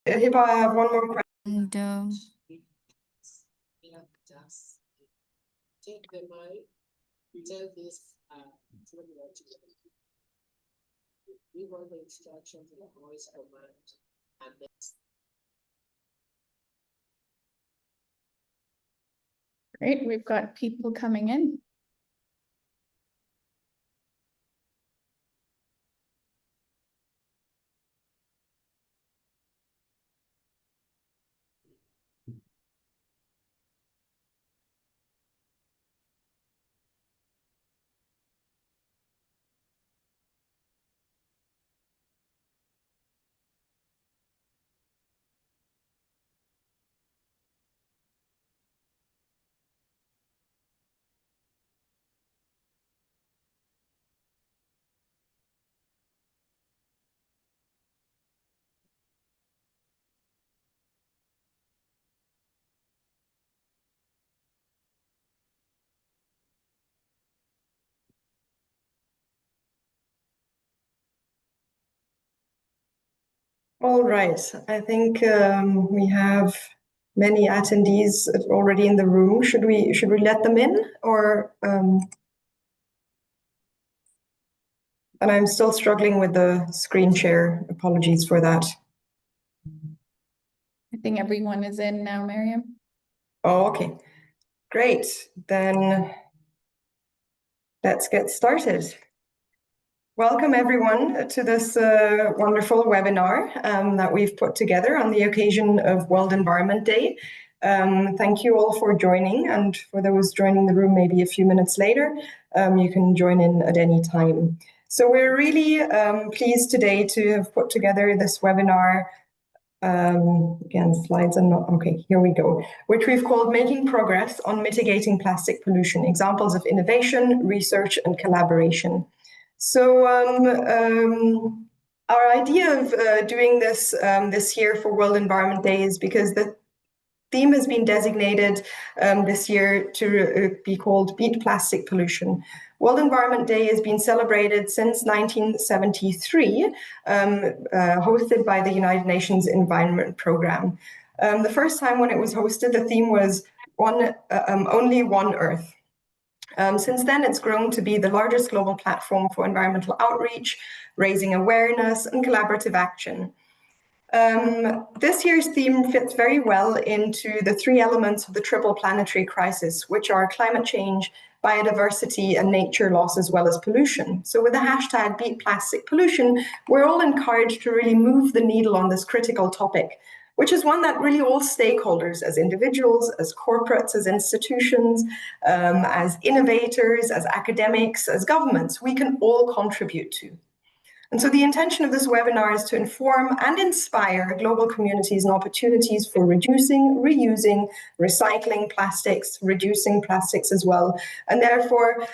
Hiba, I have one more question. And take the mic, tell this we want the instruction to the voice command and then great, we've got people coming in. All right, I think we have many attendees already in the room. Should we let them in, or? And I'm still struggling with the screen share. Apologies for that. I think everyone is in now, Miriam. Oh, okay, great. Then let's get started. Welcome everyone to this wonderful webinar that we've put together on the occasion of World Environment Day. Thank you all for joining, and for those joining the room maybe a few minutes later, you can join in at any time. So we're really pleased today to have put together this webinar. Again, slides are not, okay, here we go, which we've called Making Progress on Mitigating Plastic Pollution, Examples of Innovation, Research and Collaboration. So our idea of doing this this year for World Environment Day is because the theme has been designated this year to be called Beat Plastic Pollution. World Environment Day has been celebrated since 1973, hosted by the United Nations Environment Programme. The first time when it was hosted, the theme was Only One Earth. Since then, it's grown to be the largest global platform for environmental outreach, raising awareness and collaborative action. This year's theme fits very well into the three elements of the triple planetary crisis, which are climate change, biodiversity, and nature loss, as well as pollution. So with the hashtag Beat Plastic Pollution, we're all encouraged to really move the needle on this critical topic, which is one that really all stakeholders, as individuals, as corporates, as institutions, as innovators, as academics, as governments, we can all contribute to. And so the intention of this webinar is to inform and inspire global communities and opportunities for reducing, reusing, recycling plastics, reducing plastics as well, and therefore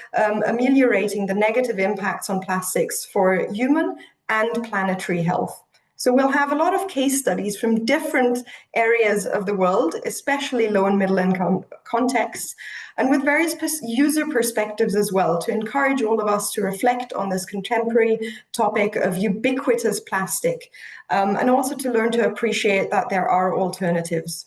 ameliorating the negative impacts on plastics for human and planetary health. So we'll have a lot of case studies from different areas of the world, especially low and middle income contexts, and with various user perspectives as well, to encourage all of us to reflect on this contemporary topic of ubiquitous plastic, and also to learn to appreciate that there are alternatives.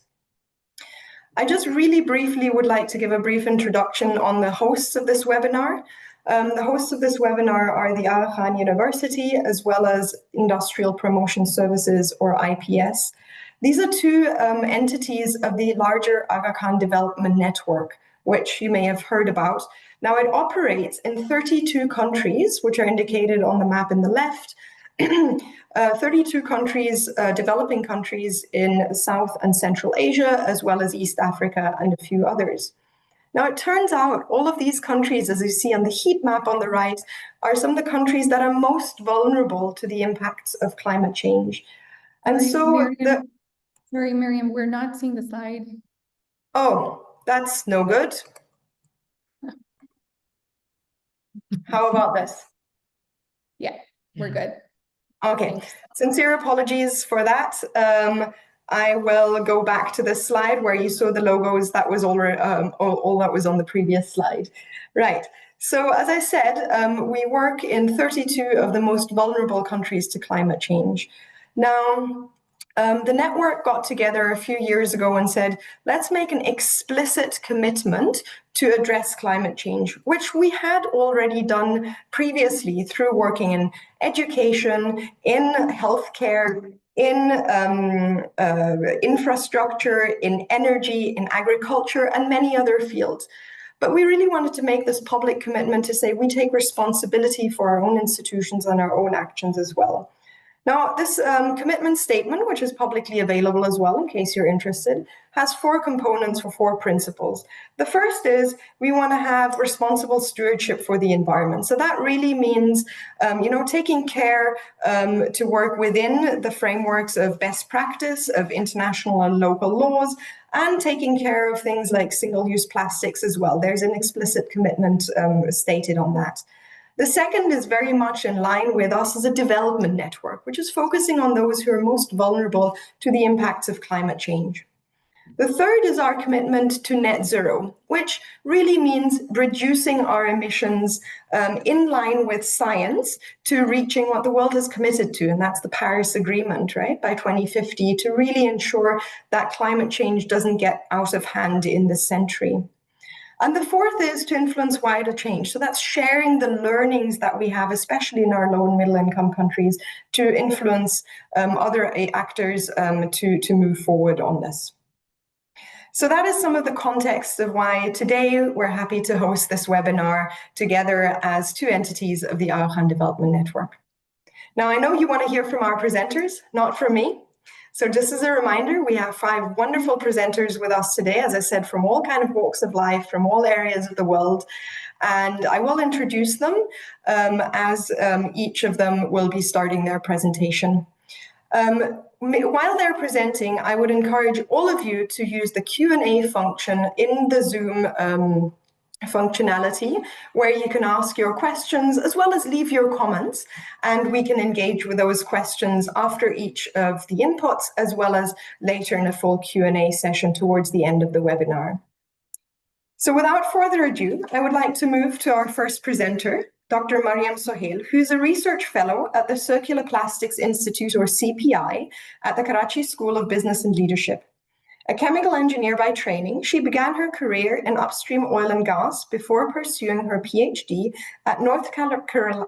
I just really briefly would like to give a brief introduction on the hosts of this webinar. The hosts of this webinar are the Aga Khan University, as well as Industrial Promotion Services, or IPS. These are two entities of the larger Aga Khan Development Network, which you may have heard about. Now, it operates in 32 countries, which are indicated on the map in the left, 32 countries, developing countries in South and Central Asia, as well as East Africa and a few others. Now, it turns out all of these countries, as you see on the heat map on the right, are some of the countries that are most vulnerable to the impacts of climate change. And sorry, Miriam, we're not seeing the slide. Oh, that's no good. How about this? Yeah, we're good. Okay, Thanks. Sincere apologies for that. I will go back to the slide where you saw the logos. That was already all that was on the previous slide. Right. So as I said, we work in 32 of the most vulnerable countries to climate change. Now, the network got together a few years ago and said, let's make an explicit commitment to address climate change, which we had already done previously through working in education, in healthcare, in infrastructure, in energy, in agriculture, and many other fields. But we really wanted to make this public commitment to say we take responsibility for our own institutions and our own actions as well. Now, this commitment statement, which is publicly available as well, in case you're interested, has 4 components for 4 principles. The first is we want to have responsible stewardship for the environment. So that really means, taking care to work within the frameworks of best practice, of international and local laws, and taking care of things like single-use plastics as well. There's an explicit commitment stated on that. The second is very much in line with us as a development network, which is focusing on those who are most vulnerable to the impacts of climate change. The third is our commitment to net zero, which really means reducing our emissions in line with science to reaching what the world has committed to, and that's the Paris Agreement, right, by 2050, to really ensure that climate change doesn't get out of hand in this century. And the fourth is to influence wider change. So that's sharing the learnings that we have, especially in our low and middle income countries, to influence other actors to move forward on this. So that is some of the context of why today we're happy to host this webinar together as 2 entities of the Araucan Development Network. Now, I know you want to hear from our presenters, not from me. So just as a reminder, we have 5 wonderful presenters with us today, as I said, from all kinds of walks of life, from all areas of the world. And I will introduce them as each of them will be starting their presentation. While they're presenting, I would encourage all of you to use the Q&A function in the Zoom functionality, where you can ask your questions as well as leave your comments, and we can engage with those questions after each of the inputs, as well as later in a full Q&A session towards the end of the webinar. So without further ado, I would like to move to our first presenter, Dr. Mariam Sohail, who's a research fellow at the Circular Plastics Institute, or CPI, at the Karachi School of Business and Leadership. A chemical engineer by training, she began her career in upstream oil and gas before pursuing her PhD at North Carolina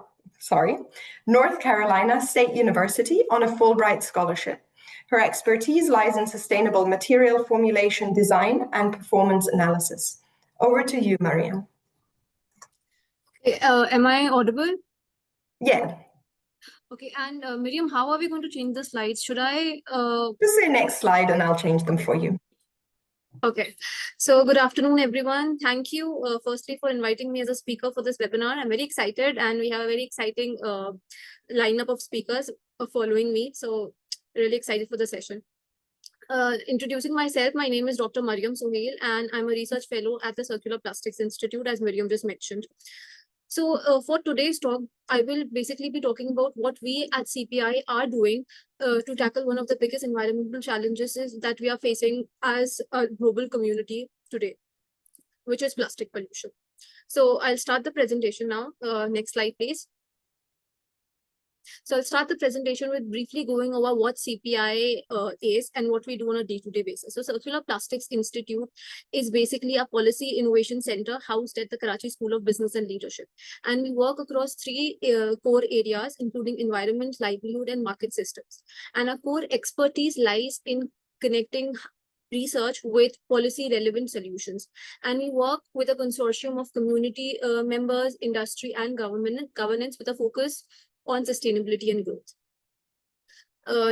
State University on a Fulbright scholarship. Her expertise lies in sustainable material formulation design and performance analysis. Over to you, Mariam. Am I audible? Yeah. Okay, and Miriam, how are we going to change the slides? Should I? Just say next slide and I'll change them for you. Okay, so good afternoon, everyone. Thank you, firstly, for inviting me as a speaker for this webinar. I'm very excited, and we have a very exciting lineup of speakers following me. So really excited for the session. Introducing myself, my name is Dr. Mariam Sohail, and I'm a research fellow at the Circular Plastics Institute, as Miriam just mentioned. So for today's talk, I will basically be talking about what we at CPI are doing to tackle one of the biggest environmental challenges that we are facing as a global community today, which is plastic pollution. So I'll start the presentation now. Next slide, please. So I'll start the presentation with briefly going over what CPI is and what we do on a day-to-day basis. So Circular Plastics Institute is basically a policy innovation center housed at the Karachi School of Business and Leadership. And we work across 3 core areas, including environment, livelihood, and market systems. And our core expertise lies in connecting research with policy relevant solutions. And we work with a consortium of community members, industry, and governance with a focus on sustainability and growth.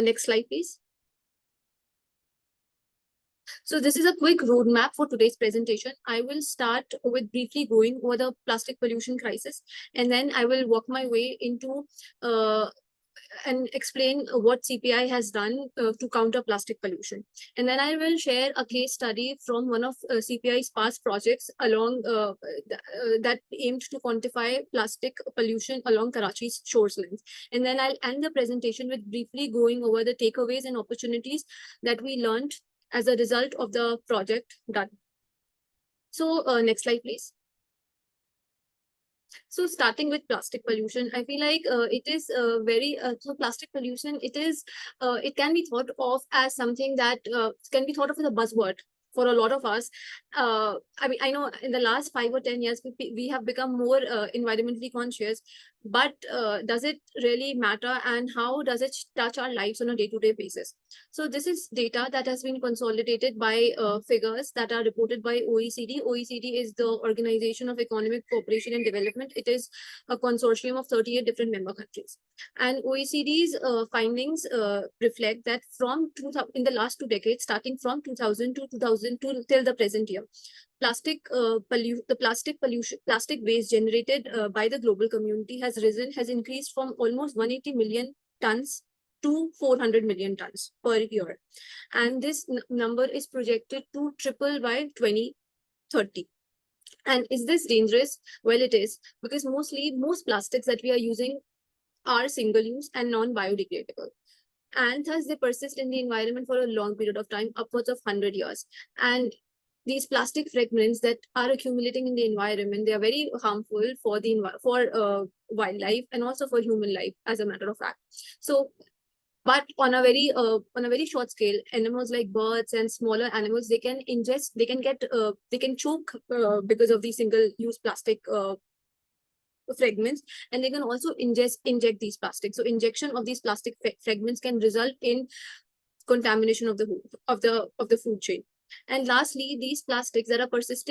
Next slide, please. So this is a quick roadmap for today's presentation. I will start with briefly going over the plastic pollution crisis, and then I will work my way into and explain what CPI has done to counter plastic pollution. And then I will share a case study from one of CPI's past projects along that aimed to quantify plastic pollution along Karachi's shorelines. And then I'll end the presentation with briefly going over the takeaways and opportunities that we learned as a result of the project done. So next slide, please. So starting with plastic pollution, I feel like it is so plastic pollution, it can be thought of as something that can be thought of as a buzzword for a lot of us. I mean, I know in the last 5 or 10 years, we have become more environmentally conscious, but does it really matter, and how does it touch our lives on a day-to-day basis? So this is data that has been consolidated by figures that are reported by OECD. OECD is the Organization of Economic Cooperation and Development. It is a consortium of 38 different member countries. And OECD's findings reflect that in the last 2 decades, starting from 2000 to 2002 till the present year, plastic waste generated by the global community has increased from almost 180 million tons to 400 million tons per year. And this number is projected to triple by 2030. And is this dangerous? Well, it is, because most plastics that we are using are single use and non-biodegradable. And thus they persist in the environment for a long period of time, upwards of 100 years. And these plastic fragments that are accumulating in the environment, they are very harmful for wildlife and also for human life, as a matter of fact. So, but on a very short scale, animals like birds and smaller animals, they can choke because of these single-use plastic fragments, and they can also inject these plastics. So injection of these plastic fragments can result in contamination of the food chain. And lastly, these plastics that persist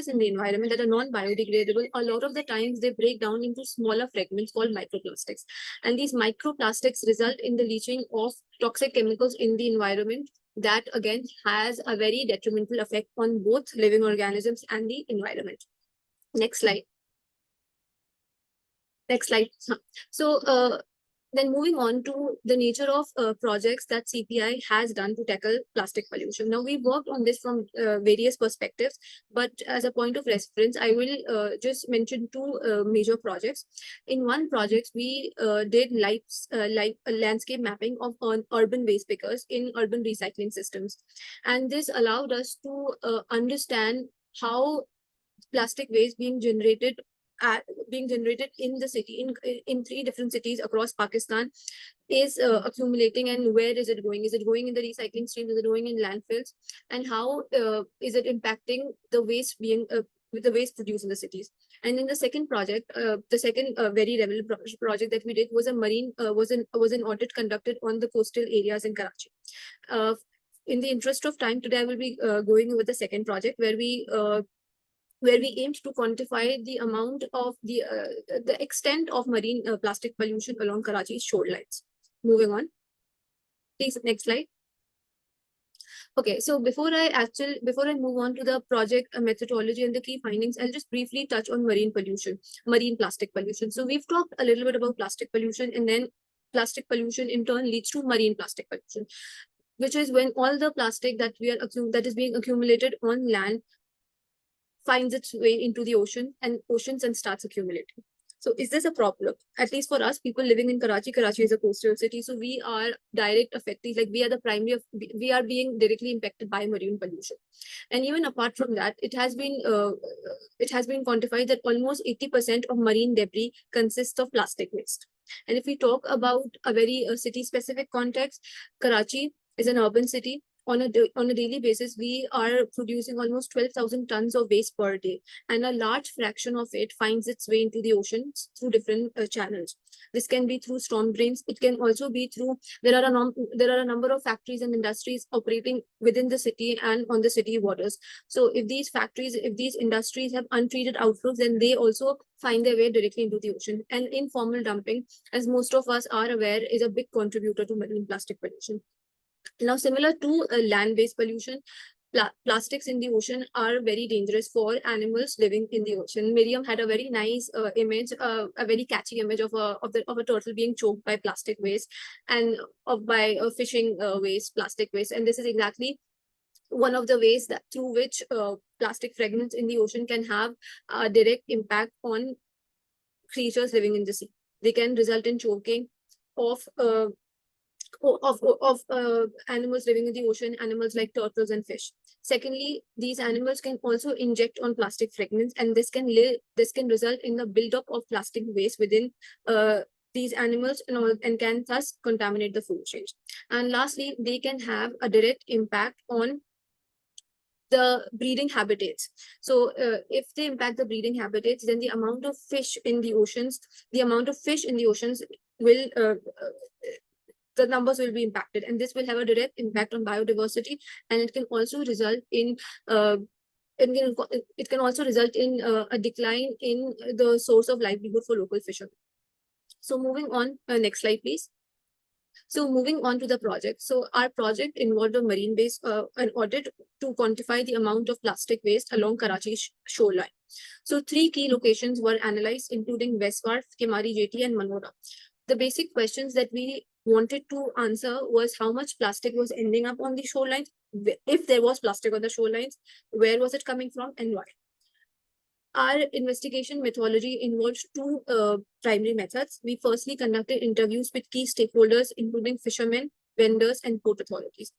in the environment, that are non-biodegradable, a lot of the times they break down into smaller fragments called microplastics. And these microplastics result in the leaching of toxic chemicals in the environment, that again has a very detrimental effect on both living organisms and the environment. Next slide. Next slide. So then moving on to the nature of projects that CPI has done to tackle plastic pollution. Now, we've worked on this from various perspectives, but as a point of reference, I will just mention two major projects. In one project, we did landscape mapping of urban waste pickers in urban recycling systems. And this allowed us to understand how plastic waste being generated in the city, in 3 different cities across Pakistan, is accumulating, and where is it going? Is it going in the recycling streams? Is it going in landfills? And how is it impacting the waste produced in the cities? And in the second project, the second very relevant project that we did was an audit conducted on the coastal areas in Karachi. In the interest of time, today I will be going over the second project, where we aimed to quantify the amount of the extent of marine plastic pollution along Karachi's shorelines. Moving on, please, next slide. Okay, so before I move on to the project methodology and the key findings, I'll just briefly touch on marine plastic pollution. So we've talked a little bit about plastic pollution, and then plastic pollution in turn leads to marine plastic pollution, which is when all the plastic that is being accumulated on land finds its way into the oceans and starts accumulating. So is this a problem? At least for us, people living in Karachi is a coastal city, so we are direct affectees. Like, we are being directly impacted by marine pollution. And even apart from that, it has been quantified that almost 80% of marine debris consists of plastic waste. And if we talk about a very city-specific context, Karachi is an urban city. On a daily basis, we are producing almost 12,000 tons of waste per day, and a large fraction of it finds its way into the oceans through different channels. This can be through storm drains. It can also be through, there are a number of factories and industries operating within the city and on the city waters. So if these industries have untreated outflows, then they also find their way directly into the ocean. And informal dumping, as most of us are aware, is a big contributor to marine plastic pollution. Now, similar to land-based pollution, plastics in the ocean are very dangerous for animals living in the ocean. Miriam had a very nice image, a very catchy image of a turtle being choked by plastic waste, and by fishing waste, plastic waste. And this is exactly one of the ways that through which plastic fragments in the ocean can have a direct impact on creatures living in the sea. They can result in choking of animals living in the ocean, animals like turtles and fish. Secondly, these animals can also inject on plastic fragments, and this can result in the buildup of plastic waste within these animals and can thus contaminate the food chain. And lastly, they can have a direct impact on the breeding habitats. So if they impact the breeding habitats, then the amount of fish in the oceans will the numbers will be impacted, and this will have a direct impact on biodiversity, and it can also result in it can also result in a decline in the source of livelihood for local fishermen. So moving on, next slide, please. So moving on to the project. So our project involved a marine base, an audit to quantify the amount of plastic waste along Karachi shoreline. So 3 key locations were analyzed, including West Wharf, Kemari Jetty, and Manora. The basic questions that we wanted to answer was how much plastic was ending up on the shorelines, if there was plastic on the shorelines, where was it coming from, and why. Our investigation methodology involves 2 primary methods. We firstly conducted interviews with key stakeholders, including fishermen, vendors, and port authorities.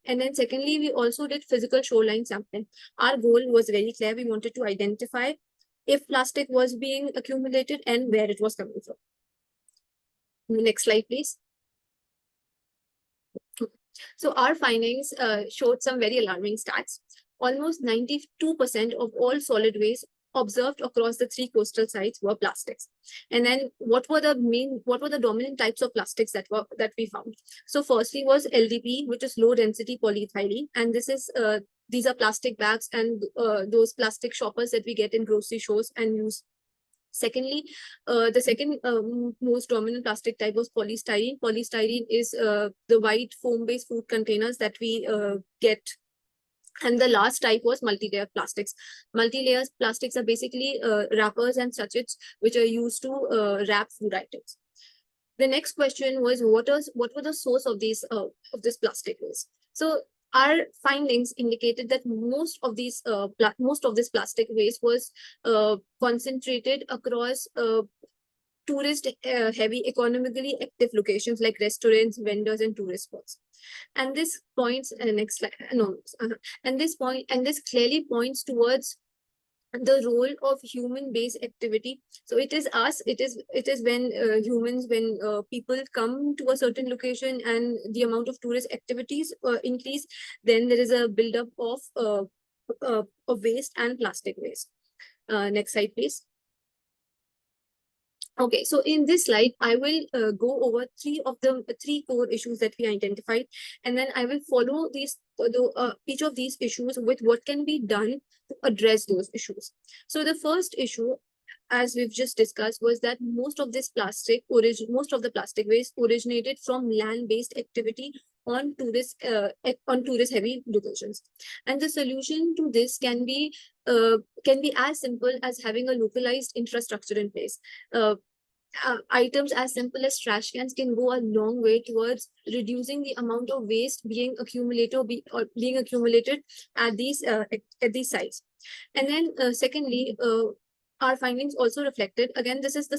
And then secondly, we also did physical shoreline sampling. Our goal was very clear. We wanted to identify if plastic was being accumulated and where it was coming from. Next slide, please. So our findings showed some very alarming stats. Almost 92% of all solid waste observed across the 3 coastal sites were plastics. And then what were the dominant types of plastics that we found? So firstly was LDP, which is low density polyethylene, and this is these are plastic bags and those plastic shoppers that we get in grocery stores and use. Secondly, the second most dominant plastic type was polystyrene. Polystyrene is the white foam-based food containers that we get. And the last type was multi-layer plastics. Multi-layer plastics are basically wrappers and sachets which are used to wrap food items. The next question was what were the source of this plastic waste? So our findings indicated that most of this plastic waste was concentrated across tourist heavy, economically active locations like restaurants, vendors, and tourist spots. And this points next slide. And this clearly points towards the role of human-based activity. So it is when humans, when people come to a certain location and the amount of tourist activities increase, then there is a buildup of waste and plastic waste. Next slide, please. Okay, so in this slide, I will go over 3 core issues that we identified, and then I will follow each of these issues with what can be done to address those issues. So the first issue, as we've just discussed, was that most of the plastic waste originated from land-based activity on tourist heavy locations, and the solution to this can be as simple as having a localized infrastructure in place. Items as simple as trash cans can go a long way towards reducing the amount of waste being accumulated at these sites. And then secondly, our findings also reflected, again, this is a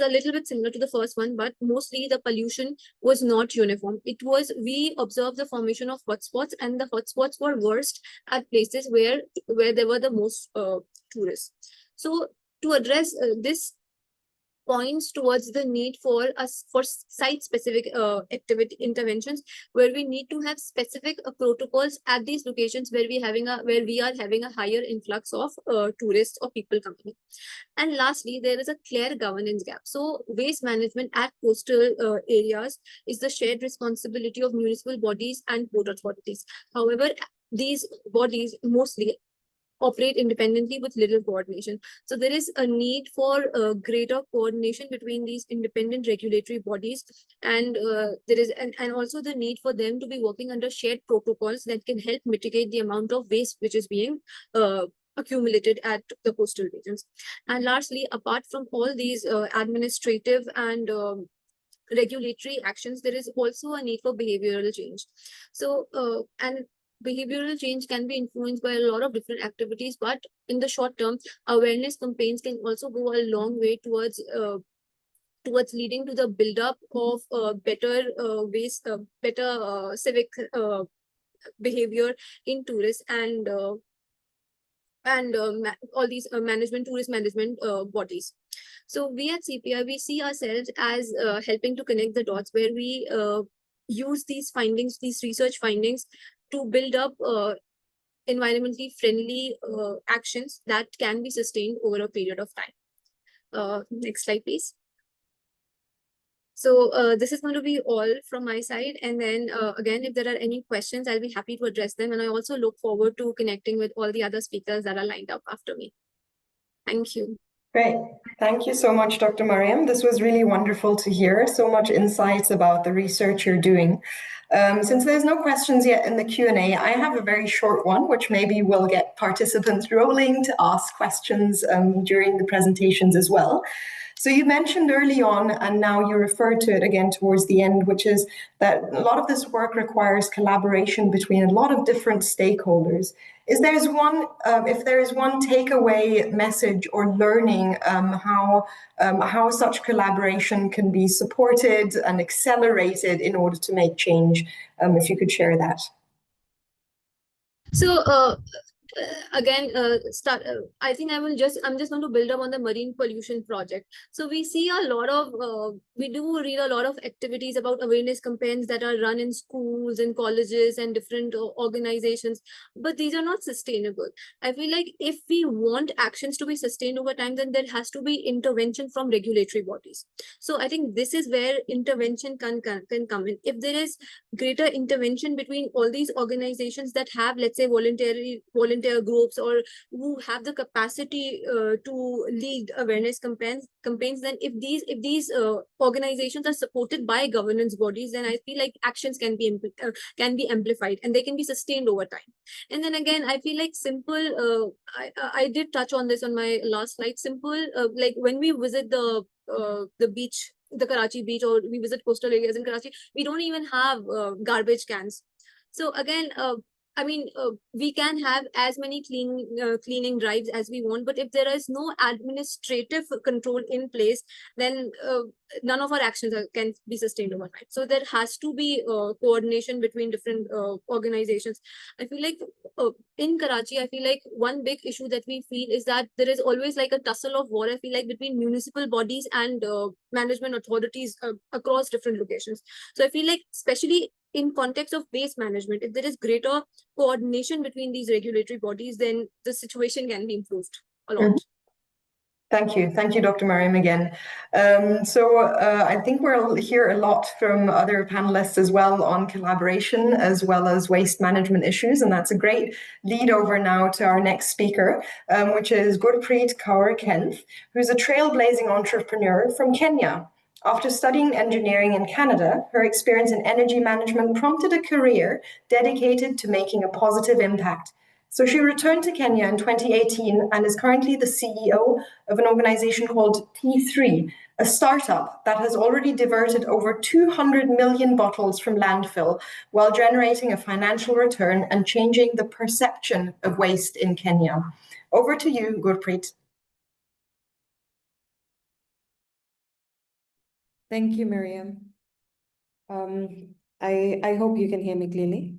little bit similar to the first one, but mostly the pollution was not uniform. We observed the formation of hotspots, and the hotspots were worst at places where there were the most tourists. So to address this points towards the need for site-specific activity interventions, where we need to have specific protocols at these locations where we are having a higher influx of tourists or people coming. And lastly, there is a clear governance gap. So waste management at coastal areas is the shared responsibility of municipal bodies and port authorities. However, these bodies mostly operate independently with little coordination. So there is a need for greater coordination between these independent regulatory bodies, and there is and also the need for them to be working under shared protocols that can help mitigate the amount of waste which is being accumulated at the coastal regions. And lastly, apart from all these administrative and regulatory actions, there is also a need for behavioral change. So and behavioral change can be influenced by a lot of different activities, but in the short term, awareness campaigns can also go a long way towards leading to the buildup of better civic behavior in tourists and all these tourist management bodies. So we at CPI, we see ourselves as helping to connect the dots where we use these findings, these research findings, to build up environmentally friendly actions that can be sustained over a period of time. Next slide, please. So this is going to be all from my side. And then again, if there are any questions, I'll be happy to address them. And I also look forward to connecting with all the other speakers that are lined up after me. Thank you. Great. Thank you so much, Dr. Mariam. This was really wonderful to hear. So much insights about the research you're doing. Since there's no questions yet in the Q&A, I have a very short one, which maybe will get participants rolling to ask questions during the presentations as well. So you mentioned early on, and now you referred to it again towards the end, which is that a lot of this work requires collaboration between a lot of different stakeholders. If there is one takeaway message or learning how such collaboration can be supported and accelerated in order to make change, if you could share that. So again, I think I'm just going to build up on the marine pollution project. So we see a lot of, we do read a lot of activities about awareness campaigns that are run in schools and colleges and different organizations, but these are not sustainable. I feel like if we want actions to be sustained over time, then there has to be intervention from regulatory bodies. So I think this is where intervention can come in. If there is greater intervention between all these organizations that have, let's say, volunteer groups or who have the capacity to lead awareness campaigns, then if these organizations are supported by governance bodies, then I feel like actions can be amplified and they can be sustained over time. And then again, I feel like simple, I did touch on this on my last slide, simple, like when we visit the beach, the Karachi beach, or we visit coastal areas in Karachi, we don't even have garbage cans. So again, I mean, we can have as many cleaning drives as we want, but if there is no administrative control in place, then none of our actions can be sustained over time. So there has to be coordination between different organizations. I feel like in Karachi, I feel like one big issue that we feel is that there is always like a tussle of war, I feel like, between municipal bodies and management authorities across different locations. So I feel like, especially in context of waste management, if there is greater coordination between these regulatory bodies, then the situation can be improved a lot. Mm-hmm. Thank you, Dr. Mariam, again. I think we'll hear a lot from other panelists as well on collaboration as well as waste management issues, and that's a great lead over now to our next speaker, which is Gurpreet Kaur Kempf, who's a trailblazing entrepreneur from Kenya. After studying engineering in Canada, her experience in energy management prompted a career dedicated to making a positive impact. So she returned to Kenya in 2018 and is currently the CEO of an organization called T3, a startup that has already diverted over 200 million bottles from landfill while generating a financial return and changing the perception of waste in Kenya. Over to you, Gurpreet. Thank you, Miriam. I hope you can hear me clearly.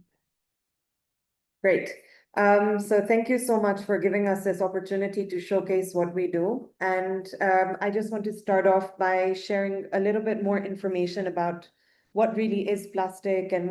Great. So thank you so much for giving us this opportunity to showcase what we do. And I just want to start off by sharing a little bit more information about what really is plastic and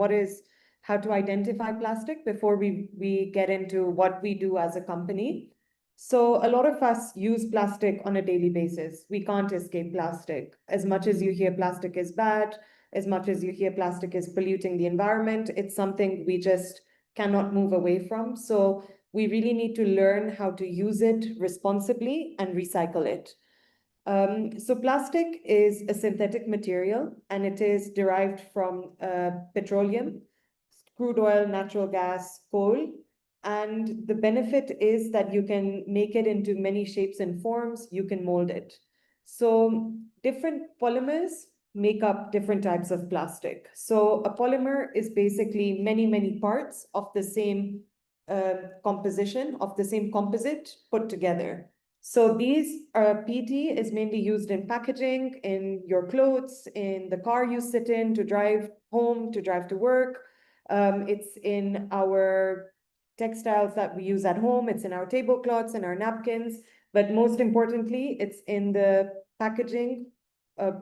how to identify plastic before we get into what we do as a company. So a lot of us use plastic on a daily basis. We can't escape plastic. As much as you hear plastic is bad, as much as you hear plastic is polluting the environment, it's something we just cannot move away from. So we really need to learn how to use it responsibly and recycle it. So plastic is a synthetic material, and it is derived from petroleum, crude oil, natural gas, coal. And the benefit is that you can make it into many shapes and forms, you can mold it. So different polymers make up different types of plastic. So a polymer is basically many parts of the same composition, of the same composite put together. So these PET is mainly used in packaging, in your clothes, in the car you sit in to drive home, to drive to work. It's in our textiles that we use at home. It's in our tablecloths and our napkins. But most importantly, it's in the packaging,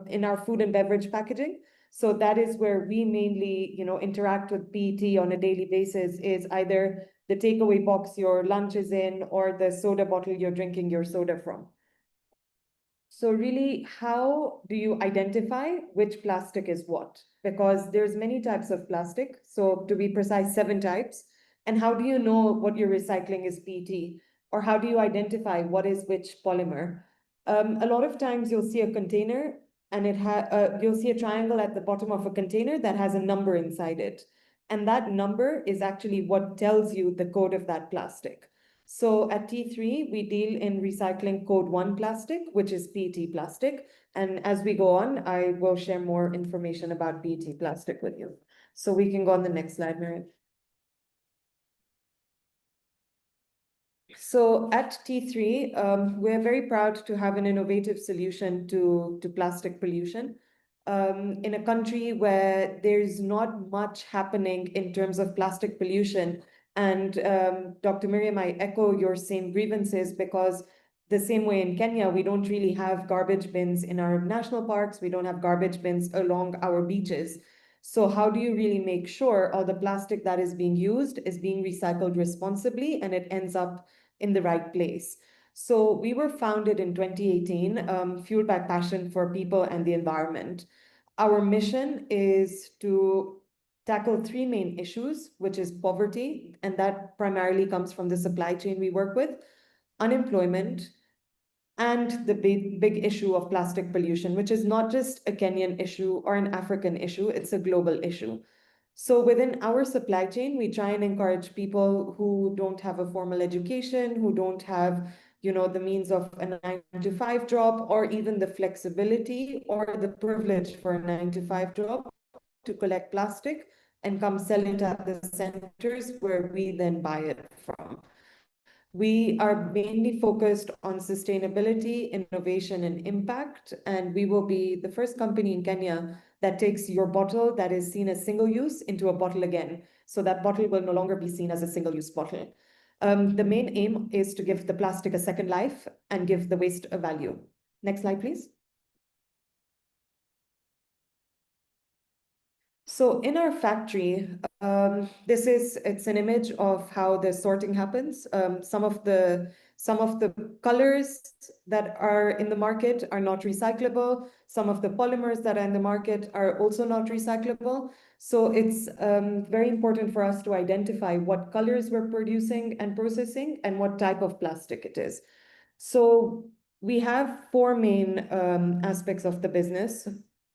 in our food and beverage packaging. So that is where we mainly, interact with PET on a daily basis, is either the takeaway box your lunch is in or the soda bottle you're drinking your soda from. So really, how do you identify which plastic is what? Because there's many types of plastic. So to be precise, 7 types. And how do you know what you're recycling is PET? Or how do you identify what is which polymer? A lot of times you'll see a container and you'll see a triangle at the bottom of a container that has a number inside it. And that number is actually what tells you the code of that plastic. So at T3, we deal in recycling code 1 plastic, which is PET plastic. And as we go on, I will share more information about PET plastic with you. So we can go on the next slide, Miriam. So at T3, we're very proud to have an innovative solution to plastic pollution. In a country where there's not much happening in terms of plastic pollution. And Dr. Miriam, I echo your same grievances, because the same way in Kenya, we don't really have garbage bins in our national parks. We don't have garbage bins along our beaches. So how do you really make sure all the plastic that is being used is being recycled responsibly and it ends up in the right place? So we were founded in 2018, fueled by passion for people and the environment. Our mission is to tackle 3 main issues, which is poverty, and that primarily comes from the supply chain we work with, unemployment, and the big issue of plastic pollution, which is not just a Kenyan issue or an African issue, it's a global issue. So within our supply chain, we try and encourage people who don't have a formal education, who don't have, the means of a 9-to-5 job, or even the flexibility or the privilege for a 9-to-5 job, to collect plastic and come sell it at the centers where we then buy it from. We are mainly focused on sustainability, innovation, and impact, and we will be the first company in Kenya that takes your bottle that is seen as single-use into a bottle again. So that bottle will no longer be seen as a single-use bottle. The main aim is to give the plastic a second life and give the waste a value. Next slide, please. So in our factory, it's an image of how the sorting happens. Some of the colors that are in the market are not recyclable. Some of the polymers that are in the market are also not recyclable. So it's very important for us to identify what colors we're producing and processing and what type of plastic it is. So we have 4 main aspects of the business.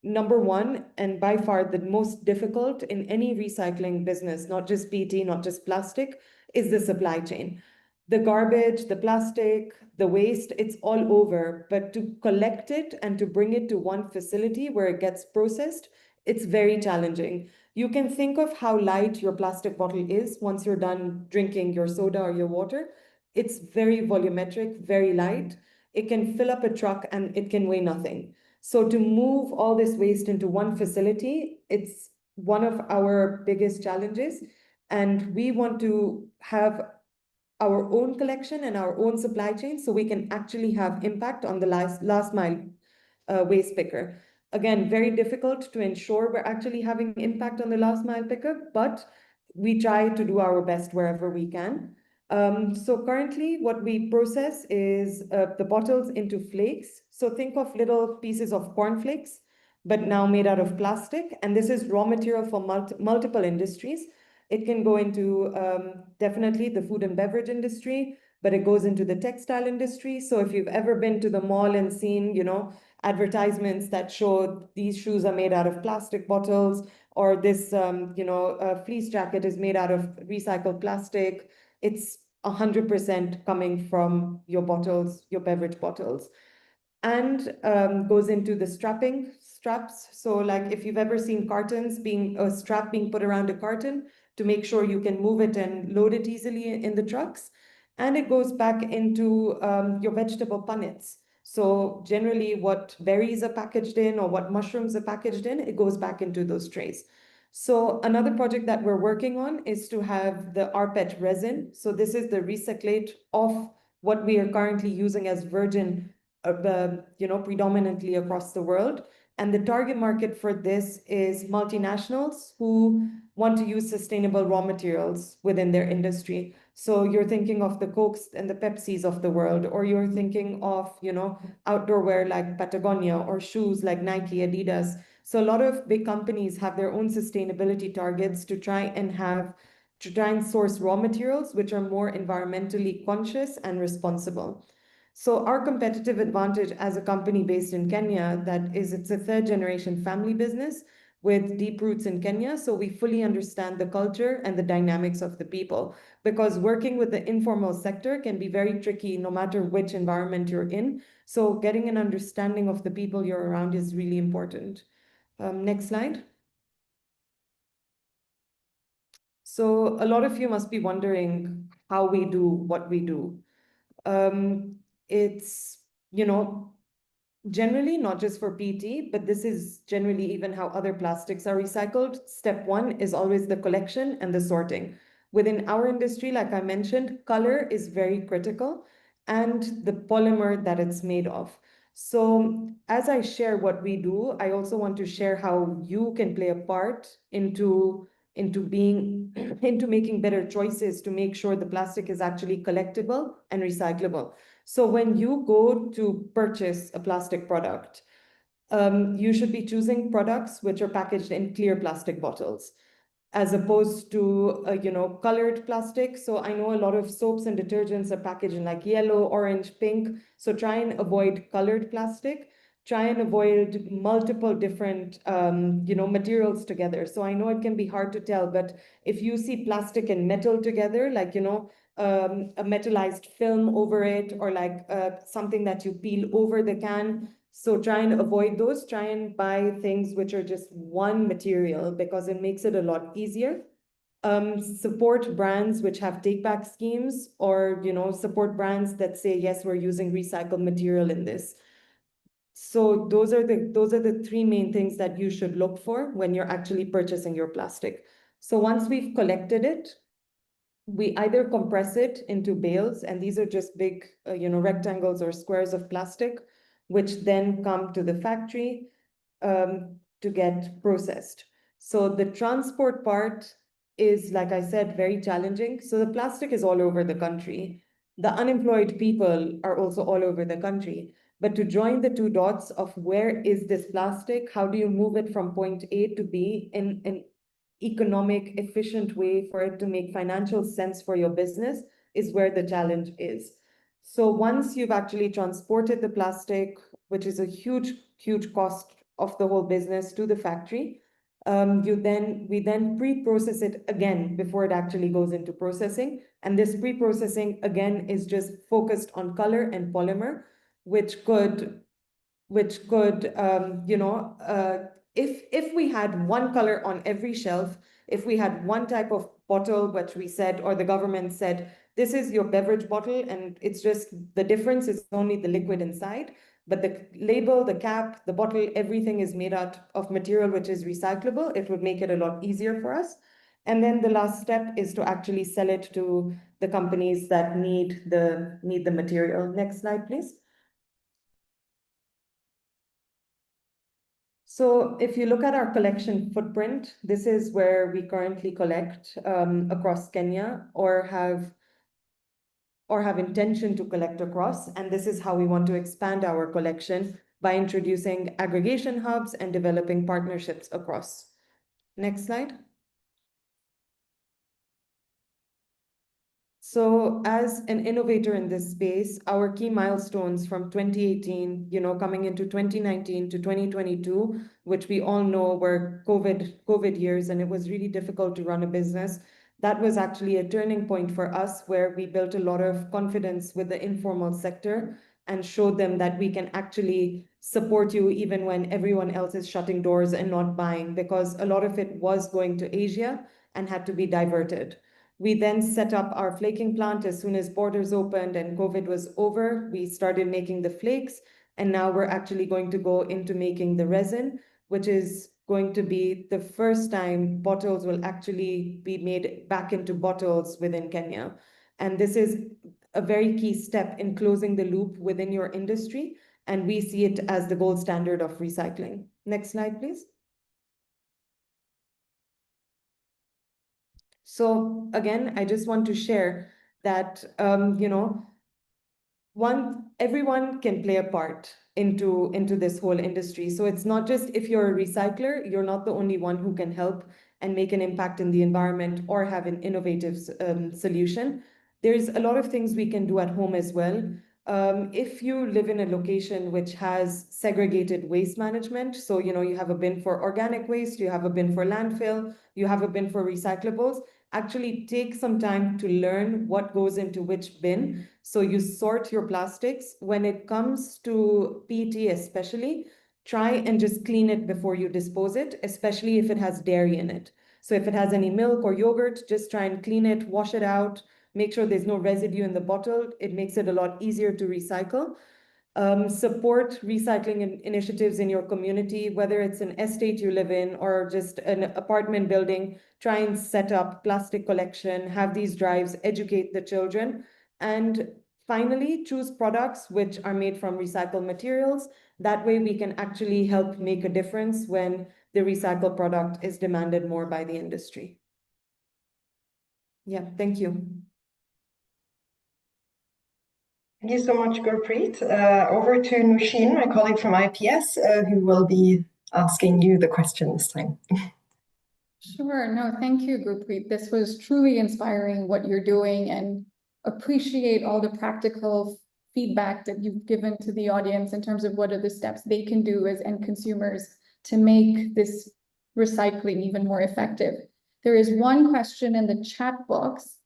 Number 1, and by far the most difficult in any recycling business, not just PET, not just plastic, is the supply chain. The garbage, the plastic, the waste, it's all over. But to collect it and to bring it to one facility where it gets processed, it's very challenging. You can think of how light your plastic bottle is once you're done drinking your soda or your water. It's very volumetric, very light. It can fill up a truck and it can weigh nothing. So to move all this waste into one facility, it's one of our biggest challenges. And we want to have our own collection and our own supply chain so we can actually have impact on the last mile waste picker. Again, very difficult to ensure we're actually having impact on the last mile picker, but we try to do our best wherever we can. So currently what we process is the bottles into flakes. So think of little pieces of cornflakes, but now made out of plastic. And this is raw material for multiple industries. It can go into definitely the food and beverage industry, but it goes into the textile industry. So if you've ever been to the mall and seen, advertisements that show these shoes are made out of plastic bottles, or this, fleece jacket is made out of recycled plastic, it's 100% coming from your bottles, your beverage bottles. And goes into the straps. So like if you've ever seen cartons, a strap being put around a carton to make sure you can move it and load it easily in the trucks. And it goes back into your vegetable punnets. So generally what berries are packaged in or what mushrooms are packaged in, it goes back into those trays. So another project that we're working on is to have the rPET resin. So this is the recyclate of what we are currently using as virgin, predominantly across the world. And the target market for this is multinationals who want to use sustainable raw materials within their industry. So you're thinking of the Cokes and the Pepsis of the world, or you're thinking of, outdoor wear like Patagonia, or shoes like Nike, Adidas. So a lot of big companies have their own sustainability targets to try and source raw materials which are more environmentally conscious and responsible. So our competitive advantage as a company based in Kenya, it's a third generation family business with deep roots in Kenya. So we fully understand the culture and the dynamics of the people, because working with the informal sector can be very tricky no matter which environment you're in. So getting an understanding of the people you're around is really important. Next slide. So a lot of you must be wondering how we do what we do. It's, generally not just for PET, but this is generally even how other plastics are recycled. Step one is always the collection and the sorting. Within our industry, like I mentioned, color is very critical, and the polymer that it's made of. So as I share what we do, I also want to share how you can play a part into making better choices to make sure the plastic is actually collectible and recyclable. So when you go to purchase a plastic product, you should be choosing products which are packaged in clear plastic bottles, as opposed to colored plastic. So I know a lot of soaps and detergents are packaged in like yellow, orange, pink. So try and avoid colored plastic. Try and avoid multiple different materials together. So I know it can be hard to tell, but if you see plastic and metal together, like a metallized film over it, or like something that you peel over the can. So try and avoid those. Try and buy things which are just one material, because it makes it a lot easier. Support brands which have take back schemes, or support brands that say, yes, we're using recycled material in this. So those are the three main things that you should look for when you're actually purchasing your plastic. So once we've collected it, we either compress it into bales, and these are just big, rectangles or squares of plastic, which then come to the factory to get processed. So the transport part is, like I said, very challenging. So the plastic is all over the country. The unemployed people are also all over the country. But to join the two dots of where is this plastic, how do you move it from point A to B in an economic, efficient way for it to make financial sense for your business, is where the challenge is. So once you've actually transported the plastic, which is a huge, huge cost of the whole business, to the factory, we then pre-process it again before it actually goes into processing. And this pre-processing again is just focused on color and polymer, which could if we had one color on every shelf, if we had one type of bottle, which we said, or the government said, this is your beverage bottle, and it's just the difference is only the liquid inside, but the label, the cap, the bottle, everything is made out of material which is recyclable, it would make it a lot easier for us. And then the last step is to actually sell it to the companies that need the material. Next slide, please. So if you look at our collection footprint, this is where we currently collect across Kenya, or have intention to collect across. And this is how we want to expand our collection, by introducing aggregation hubs and developing partnerships across. Next slide. So as an innovator in this space, our key milestones from 2018, coming into 2019 to 2022, which we all know were COVID years, and it was really difficult to run a business. That was actually a turning point for us, where we built a lot of confidence with the informal sector and showed them that we can actually support you even when everyone else is shutting doors and not buying, because a lot of it was going to Asia and had to be diverted. We then set up our flaking plant as soon as borders opened and COVID was over. We started making the flakes, and now we're actually going to go into making the resin, which is going to be the first time bottles will actually be made back into bottles within Kenya. And this is a very key step in closing the loop within your industry. And we see it as the gold standard of recycling. Next slide, please. So again, I just want to share that, everyone can play a part into this whole industry. So it's not just if you're a recycler, you're not the only one who can help and make an impact in the environment or have an innovative solution. There's a lot of things we can do at home as well. If you live in a location which has segregated waste management, so you have a bin for organic waste, you have a bin for landfill, you have a bin for recyclables, actually take some time to learn what goes into which bin. So you sort your plastics. When it comes to PET especially, try and just clean it before you dispose it, especially if it has dairy in it. So if it has any milk or yogurt, just try and clean it, wash it out, make sure there's no residue in the bottle. It makes it a lot easier to recycle. Support recycling initiatives in your community, whether it's an estate you live in or just an apartment building. Try and set up plastic collection, have these drives, educate the children. And finally, choose products which are made from recycled materials. That way we can actually help make a difference when the recycled product is demanded more by the industry. Yeah, thank you. Thank you so much, Gurpreet. Over to Nushin, my colleague from IPS, who will be asking you the question this time. Sure. No, thank you, Gurpreet. This was truly inspiring what you're doing, and appreciate all the practical feedback that you've given to the audience in terms of what are the steps they can do as end consumers to make this recycling even more effective. There is one question in the chat box,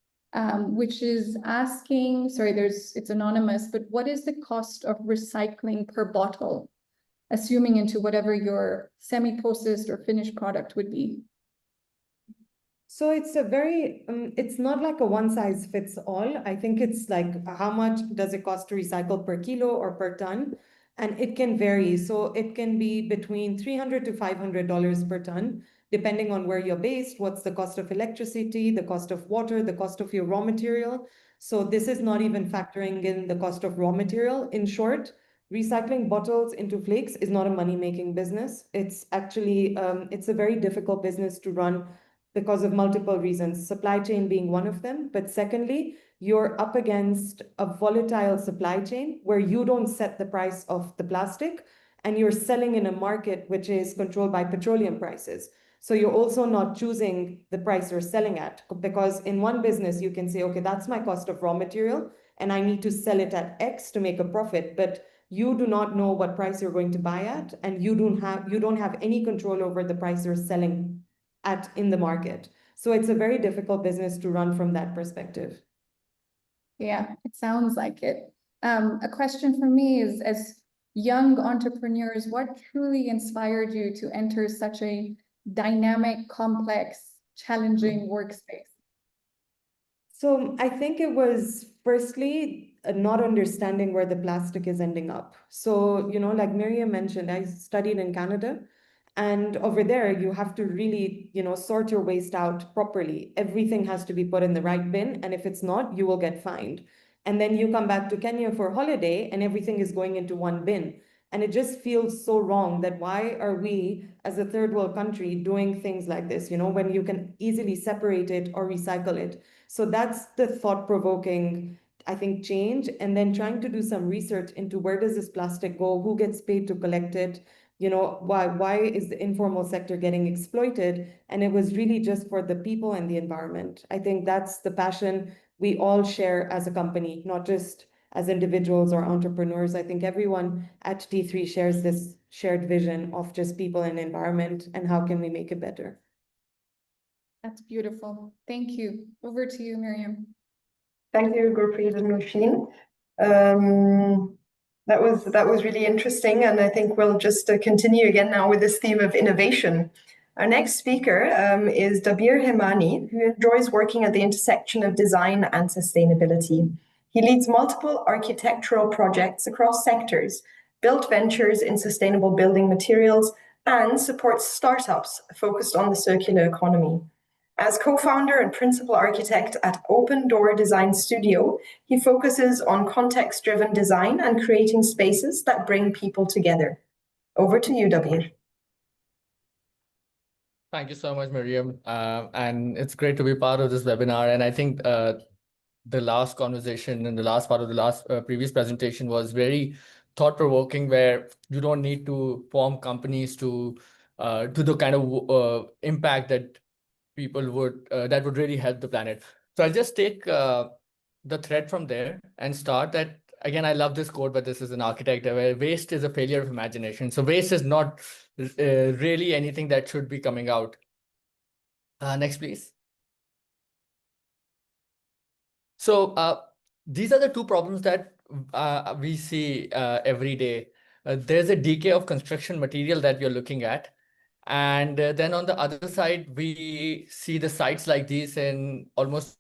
which is asking, sorry, it's anonymous, but what is the cost of recycling per bottle, assuming into whatever your semi-processed or finished product would be? So it's it's not like a one size fits all. I think it's like how much does it cost to recycle per kilo or per ton? And it can vary. So it can be between $300 to $500 per ton, depending on where you're based, what's the cost of electricity, the cost of water, the cost of your raw material. So this is not even factoring in the cost of raw material. In short, recycling bottles into flakes is not a money-making business. It's actually, it's a very difficult business to run because of multiple reasons, supply chain being one of them. But secondly, you're up against a volatile supply chain where you don't set the price of the plastic and you're selling in a market which is controlled by petroleum prices. So you're also not choosing the price you're selling at, because in one business you can say, okay, that's my cost of raw material and I need to sell it at X to make a profit, but you do not know what price you're going to buy at, and you don't have any control over the price you're selling at in the market. So it's a very difficult business to run from that perspective. Yeah, it sounds like it. A question for me is, as young entrepreneurs, what truly inspired you to enter such a dynamic, complex, challenging workspace? So I think it was firstly not understanding where the plastic is ending up. So, like Miriam mentioned, I studied in Canada. And over there, you have to really, sort your waste out properly. Everything has to be put in the right bin. And if it's not, you will get fined. And then you come back to Kenya for holiday and everything is going into one bin. And it just feels so wrong that why are we as a third world country doing things like this, when you can easily separate it or recycle it. So that's the thought-provoking, I think, change. And then trying to do some research into where does this plastic go, who gets paid to collect it, why is the informal sector getting exploited? And it was really just for the people and the environment. I think that's the passion we all share as a company, not just as individuals or entrepreneurs. I think everyone at D3 shares this shared vision of just people and environment and how can we make it better. That's beautiful. Thank you. Over to you, Miriam. Thank you, Gurpreet and Nushin. That was really interesting, and I think we'll just continue again now with this theme of innovation. Our next speaker is Dabir Hemani, who enjoys working at the intersection of design and sustainability. He leads multiple architectural projects across sectors, built ventures in sustainable building materials, and supports startups focused on the circular economy. As co-founder and principal architect at Open Door Design Studio, he focuses on context-driven design and creating spaces that bring people together. Over to you, Dabir. Thank you so much, Miriam. And it's great to be part of this webinar. And I think the last conversation and the last part of the last previous presentation was very thought-provoking, where you don't need to form companies to the kind of impact that people would that would really help the planet. So I'll just take the thread from there and start that. Again, I love this quote, but this is an architect, where waste is a failure of imagination. So waste is not really anything that should be coming out. Next, please. So these are the two problems that we see every day. There's a decay of construction material that we're looking at. And then on the other side, we see the sites like these in almost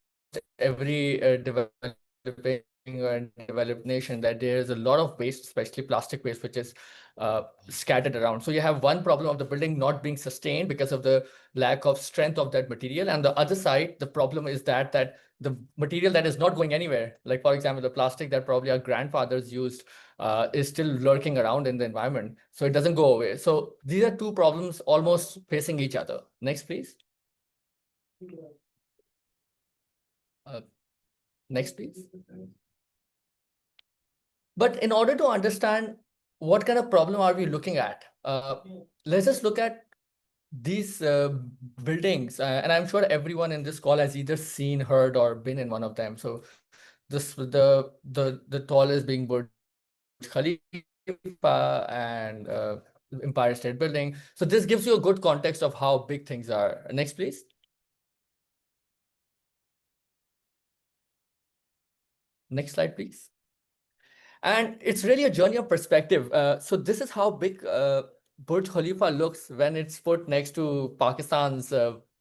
every developing and developed nation, that there is a lot of waste, especially plastic waste, which is scattered around. So you have one problem of the building not being sustained because of the lack of strength of that material. And the other side, the problem is that the material that is not going anywhere, like for example, the plastic that probably our grandfathers used, is still lurking around in the environment. So it doesn't go away. So these are two problems almost facing each other. Next, please. Next, please. But in order to understand what kind of problem are we looking at, let's just look at these buildings. And I'm sure everyone in this call has either seen, heard, or been in one of them. So this the tallest being Burj Khalifa and Empire State Building. So this gives you a good context of how big things are. Next, please. Next slide, please. And it's really a journey of perspective. So this is how big Burj Khalifa looks when it's put next to Pakistan's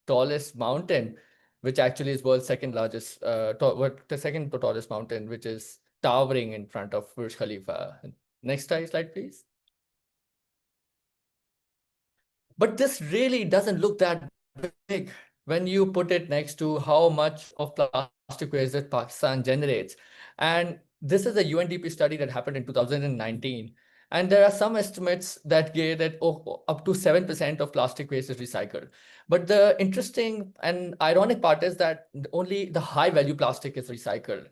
tallest mountain, which actually is world's second largest, the second tallest mountain, which is towering in front of Burj Khalifa. Next slide, please. But this really doesn't look that big when you put it next to how much of plastic waste that Pakistan generates. And this is a UNDP study that happened in 2019. And there are some estimates that give that up to 7% of plastic waste is recycled. But the interesting and ironic part is that only the high value plastic is recycled.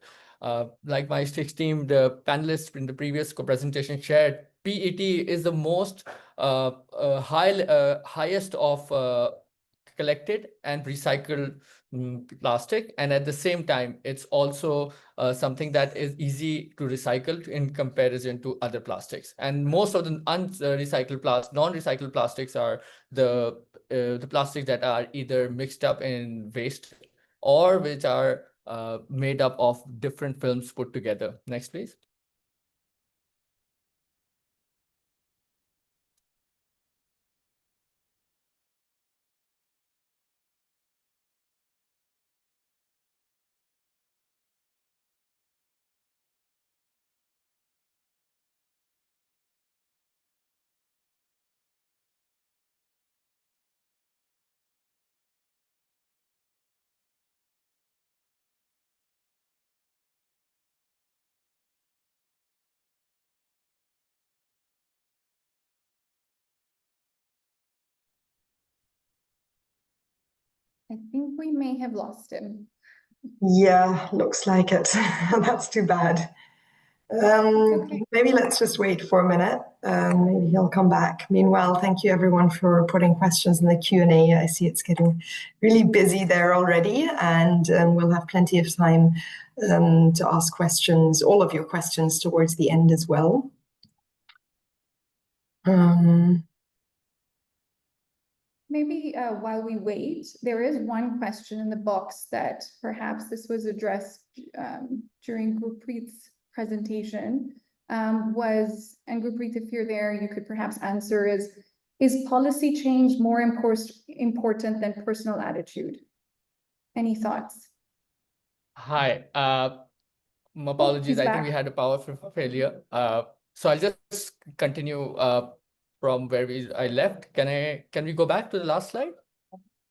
Like my esteemed panelists in the previous presentation shared, PET is the most highest of collected and recycled plastic, and at the same time it's also something that is easy to recycle in comparison to other plastics. And most of the non-recycled plastics are the plastics that are either mixed up in waste or which are made up of different films put together. Next, please. I think we may have lost him. Yeah, looks like it. That's too bad. Okay. Maybe let's just wait for a minute. Maybe he'll come back. Meanwhile, thank you everyone for putting questions in the Q&A. I see it's getting really busy there already, and we'll have plenty of time to ask questions, all of your questions towards the end as well. Maybe while we wait, there is one question in the box that perhaps this was addressed during Gurpreet's presentation, and Gurpreet, if you're there, you could perhaps answer is policy change more important than personal attitude? Any thoughts? Hi, apologies. I think we had a power failure. So I'll just continue. from where I left. Can we go back to the last slide?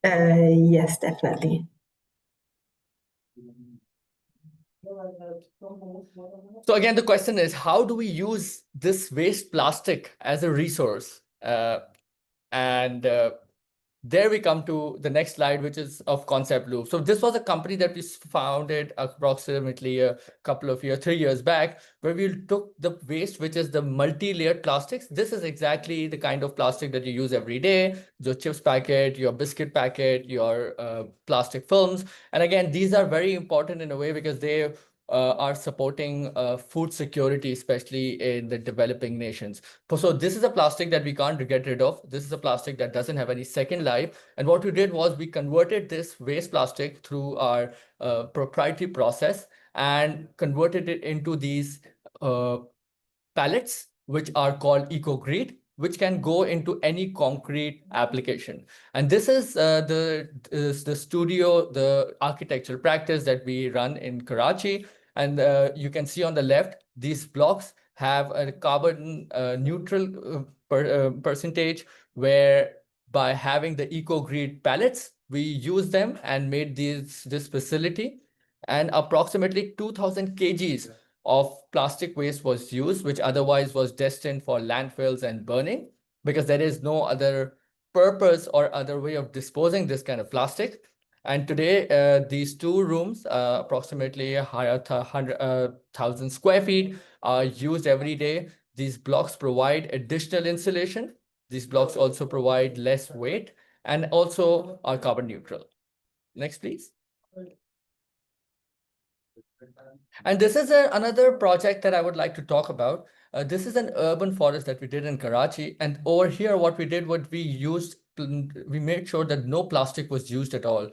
Yes, definitely. So again, the question is, how do we use this waste plastic as a resource? And there we come to the next slide, which is of Concept Loop. So this was a company that we founded approximately a couple of years, 3 years back, where we took the waste, which is the multi-layered plastics. This is exactly the kind of plastic that you use every day, your chips packet, your biscuit packet, your plastic films. And again, these are very important in a way because they are supporting food security, especially in the developing nations. So this is a plastic that we can't get rid of. This is a plastic that doesn't have any second life. And what we did was we converted this waste plastic through our proprietary process and converted it into these pallets, which are called eco-grade, which can go into any concrete application. And this is the studio, the architectural practice that we run in Karachi. And you can see on the left, these blocks have a carbon neutral percentage, where by having the eco-grade pallets, we use them and made this facility. And approximately 2,000 kgs of plastic waste was used, which otherwise was destined for landfills and burning, because there is no other purpose or other way of disposing this kind of plastic. And today, these two rooms, approximately 100,000 square feet, are used every day. These blocks provide additional insulation. These blocks also provide less weight and also are carbon neutral. Next, please. And this is another project that I would like to talk about. This is an urban forest that we did in Karachi. And over here, what we did was we made sure that no plastic was used at all.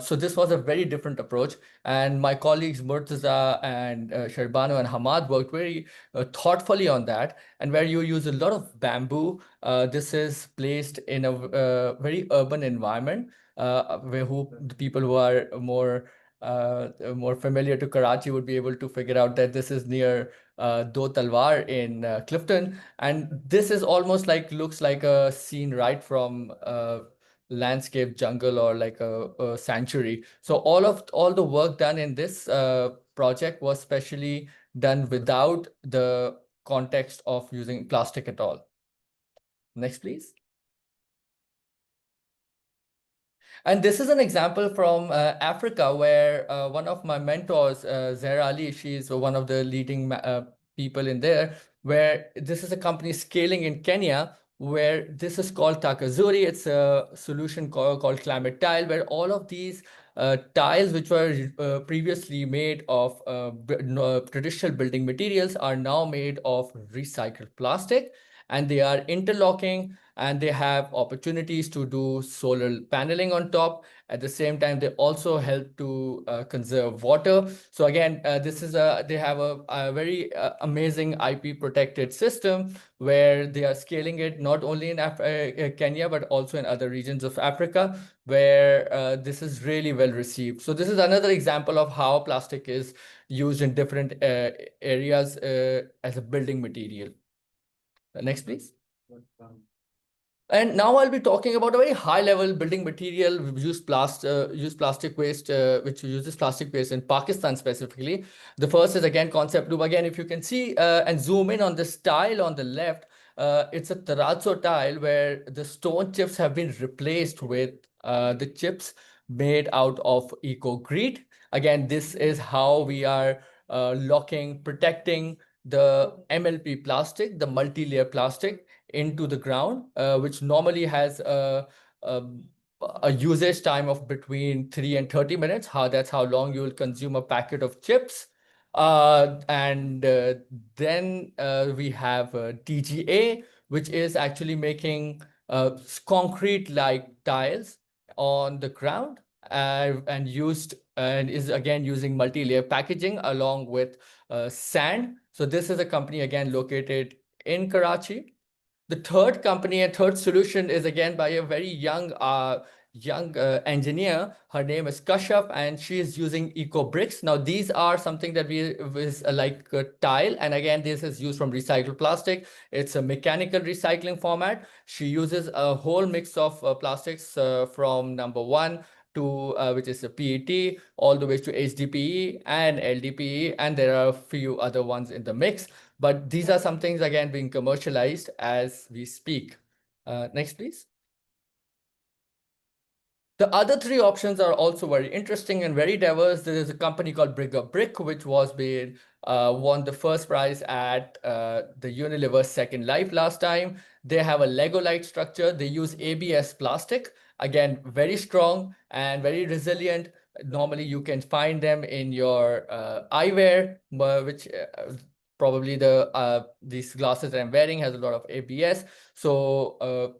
So this was a very different approach. And my colleagues Murtaza and Sherbano and Hamad worked very thoughtfully on that. And where you use a lot of bamboo, this is placed in a very urban environment, where the people who are more familiar to Karachi would be able to figure out that this is near Do Talwar in Clifton. And this is almost looks like a scene right from landscape jungle or like a sanctuary. So all the work done in this project was specially done without the context of using plastic at all. Next, please. And this is an example from Africa, where one of my mentors, Zahra Ali, she's one of the leading people in there, where this is a company scaling in Kenya, where this is called Takazuri. It's a solution called Climate Tile, where all of these tiles, which were previously made of traditional building materials, are now made of recycled plastic, and they are interlocking, and they have opportunities to do solar paneling on top. At the same time, they also help to conserve water. So again, they have a very amazing IP protected system, where they are scaling it not only in Kenya, but also in other regions of Africa, where this is really well received. So this is another example of how plastic is used in different areas as a building material. Next, please. And now I'll be talking about a very high-level building material. We use plastic waste, which uses plastic waste in Pakistan specifically. The first is again Concept Loop. Again, if you can see and zoom in on this tile on the left, it's a terrazzo tile where the stone chips have been replaced with the chips made out of eco-grade. Again, this is how we are protecting the MLP plastic, the multi-layer plastic, into the ground, which normally has a usage time of between 3 and 30 minutes. That's how long you will consume a packet of chips. And then we have TGA, which is actually making concrete-like tiles on the ground, and is again using multi-layer packaging along with sand. So this is a company again located in Karachi. The third company and third solution is again by a very young young engineer. Her name is Kashyap, and she is using eco bricks. Now, these are something that is like tile, and again, this is used from recycled plastic. It's a mechanical recycling format. She uses a whole mix of plastics from number one to which is a PET, all the way to HDPE and LDPE, and there are a few other ones in the mix. But these are some things again being commercialized as we speak. Next, please. The other three options are also very interesting and very diverse. There is a company called Brigger Brick, which won the first prize at the Unilever Second Life last time. They have a Lego-like structure. They use ABS plastic. Again, very strong and very resilient. Normally, you can find them in your eyewear, which probably these glasses that I'm wearing has a lot of ABS. So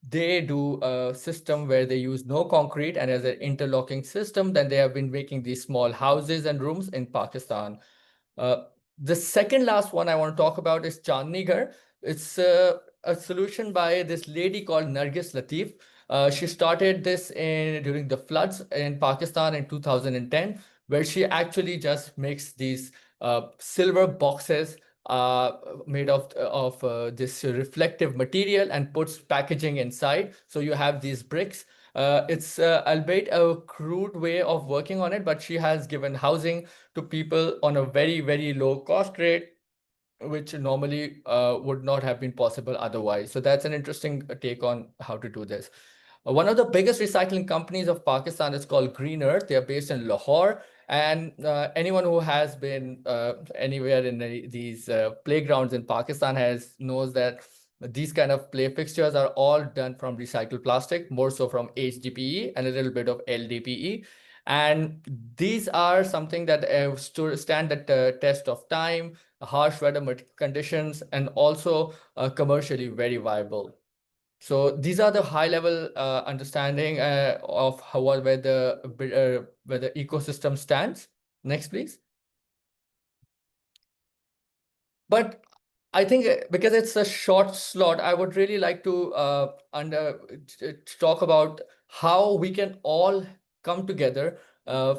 they do a system where they use no concrete, and as an interlocking system, then they have been making these small houses and rooms in Pakistan. The second last one I want to talk about is Chandni Ghar. It's a solution by this lady called Nargis Latif. She started this during the floods in Pakistan in 2010, where she actually just makes these silver boxes made of this reflective material and puts packaging inside. So you have these bricks. It's albeit a crude way of working on it, but she has given housing to people on a very, very low cost rate, which normally would not have been possible otherwise. So that's an interesting take on how to do this. One of the biggest recycling companies of Pakistan is called Green Earth. They are based in Lahore. And anyone who has been anywhere in these playgrounds in Pakistan knows that these kind of play fixtures are all done from recycled plastic, more so from HDPE and a little bit of LDPE. And these are something that stand the test of time, harsh weather conditions, and also commercially very viable. So these are the high-level understanding of where the ecosystem stands. Next, please. But I think because it's a short slot, I would really like to talk about how we can all come together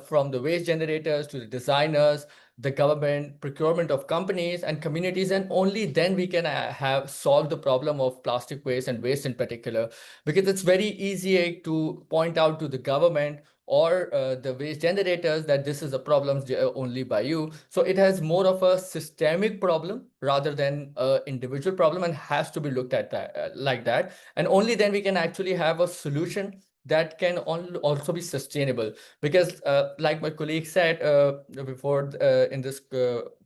from the waste generators to the designers, the government, procurement of companies and communities, and only then we can have solved the problem of plastic waste and waste in particular, because it's very easy to point out to the government or the waste generators that this is a problem only by you. So it has more of a systemic problem rather than an individual problem, and has to be looked at like that. And only then we can actually have a solution that can also be sustainable. Because like my colleague said before in this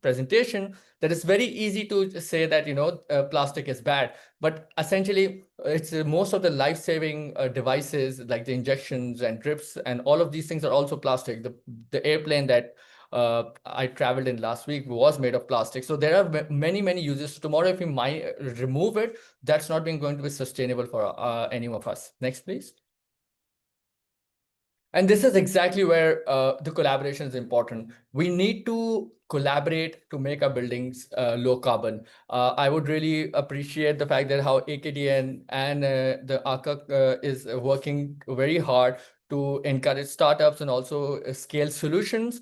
presentation, that it's very easy to say that, plastic is bad. But essentially, it's most of the life-saving devices like the injections and drips and all of these things are also plastic. The airplane that I traveled in last week was made of plastic. So there are many, many uses. Tomorrow, if we might remove it, that's not going to be sustainable for any of us. Next, please. And this is exactly where the collaboration is important. We need to collaborate to make our buildings low carbon. I would really appreciate the fact that how AKDN and the ACA is working very hard to encourage startups and also scale solutions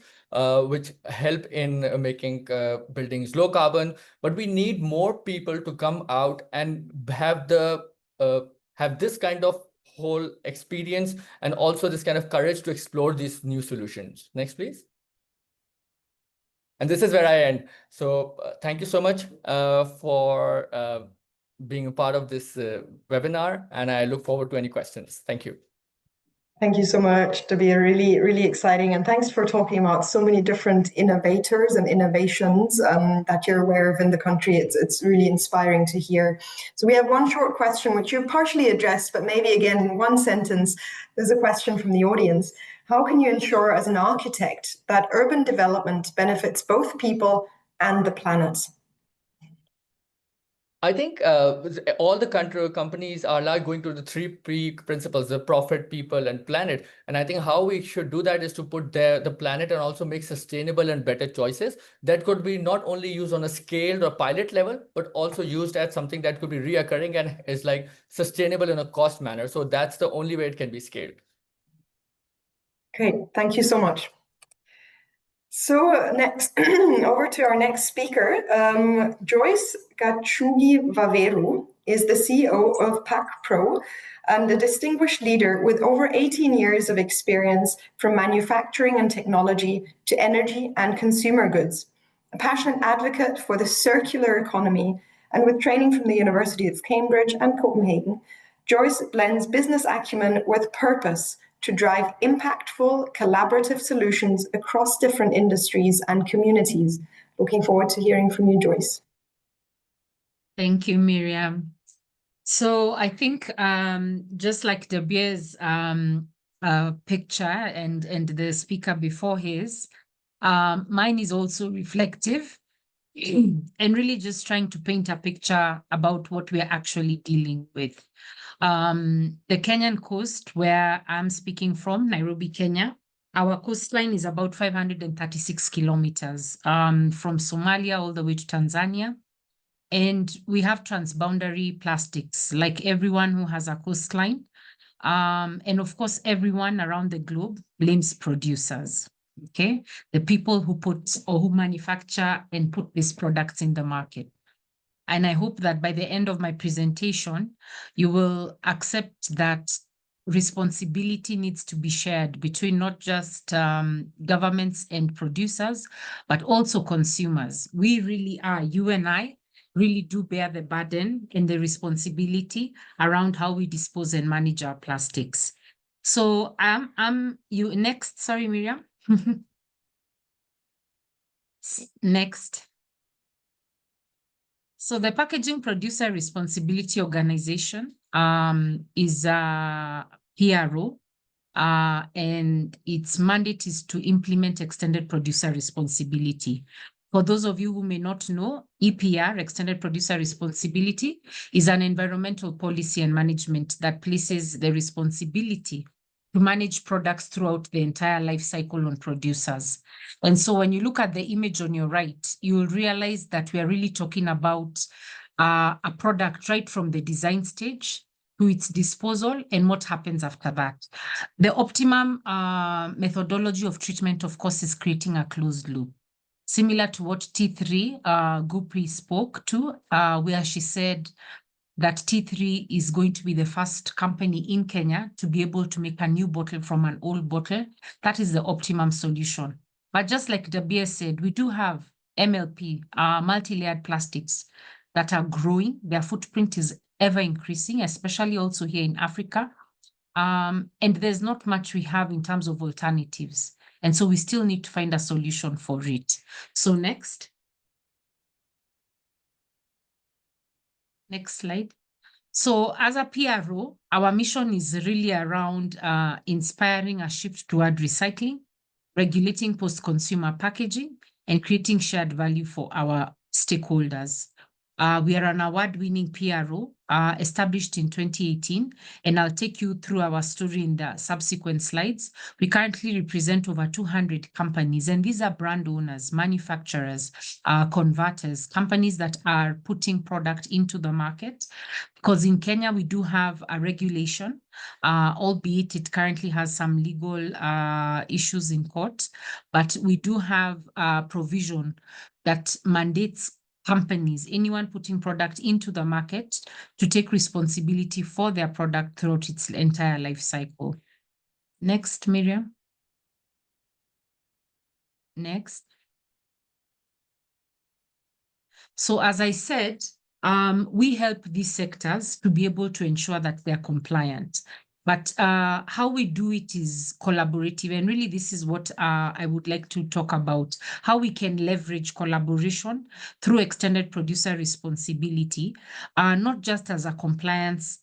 which help in making buildings low carbon. But we need more people to come out and have this kind of whole experience and also this kind of courage to explore these new solutions. Next, please. And this is where I end. So thank you so much for being a part of this webinar, and I look forward to any questions. Thank you. Thank you so much, Dabir. Really, really exciting. And thanks for talking about so many different innovators and innovations that you're aware of in the country. It's really inspiring to hear. So we have one short question, which you partially addressed, but maybe again in one sentence. There's a question from the audience. How can you ensure as an architect that urban development benefits both people and the planet? I think all the companies are like going to the three principles: the profit, people, and planet. And I think how we should do that is to put the planet and also make sustainable and better choices that could be not only used on a scaled or pilot level, but also used as something that could be reoccurring and is like sustainable in a cost manner. So that's the only way it can be scaled. Great, thank you so much. So next, over to our next speaker, Joyce Gachugi-Vaveru is the CEO of PAC Pro and a distinguished leader with over 18 years of experience from manufacturing and technology to energy and consumer goods. A passionate advocate for the circular economy and with training from the University of Cambridge and Copenhagen, Joyce blends business acumen with purpose to drive impactful, collaborative solutions across different industries and communities. Looking forward to hearing from you, Joyce. Thank you, Miriam. So I think just like the beer's picture and the speaker before his, mine is also reflective and really just trying to paint a picture about what we're actually dealing with. The Kenyan coast, where I'm speaking from, Nairobi, Kenya, our coastline is about 536 kilometers from Somalia all the way to Tanzania. And we have transboundary plastics, like everyone who has a coastline. And of course, everyone around the globe blames producers, okay? The people who put or who manufacture and put these products in the market. And I hope that by the end of my presentation, you will accept that responsibility needs to be shared between not just governments and producers, but also consumers. We really are, you and I, really do bear the burden and the responsibility around how we dispose and manage our plastics. So you next, sorry, Miriam. Next. So the Packaging Producer Responsibility Organization is a PRO, and its mandate is to implement extended producer responsibility. For those of you who may not know, EPR, Extended Producer Responsibility, is an environmental policy and management that places the responsibility to manage products throughout the entire life cycle on producers. And so when you look at the image on your right, you will realize that we are really talking about a product right from the design stage to its disposal and what happens after that. The optimum methodology of treatment, of course, is creating a closed loop, similar to what T3 Gupri spoke to, where she said that T3 is going to be the first company in Kenya to be able to make a new bottle from an old bottle. That is the optimum solution. But just like Dabir said, we do have MLP, multi-layered plastics that are growing. Their footprint is ever increasing, especially also here in Africa. And there's not much we have in terms of alternatives. And so we still need to find a solution for it. So next. Next slide. So as a PRO, our mission is really around inspiring a shift toward recycling, regulating post-consumer packaging, and creating shared value for our stakeholders. We are an award-winning PRO established in 2018, and I'll take you through our story in the subsequent slides. We currently represent over 200 companies, and these are brand owners, manufacturers, converters, companies that are putting product into the market. Because in Kenya, we do have a regulation, albeit it currently has some legal issues in court, but we do have a provision that mandates companies, anyone putting product into the market, to take responsibility for their product throughout its entire life cycle. Next, Miriam. Next. So as I said, we help these sectors to be able to ensure that they're compliant. But how we do it is collaborative. And really, this is what I would like to talk about, how we can leverage collaboration through extended producer responsibility, not just as a compliance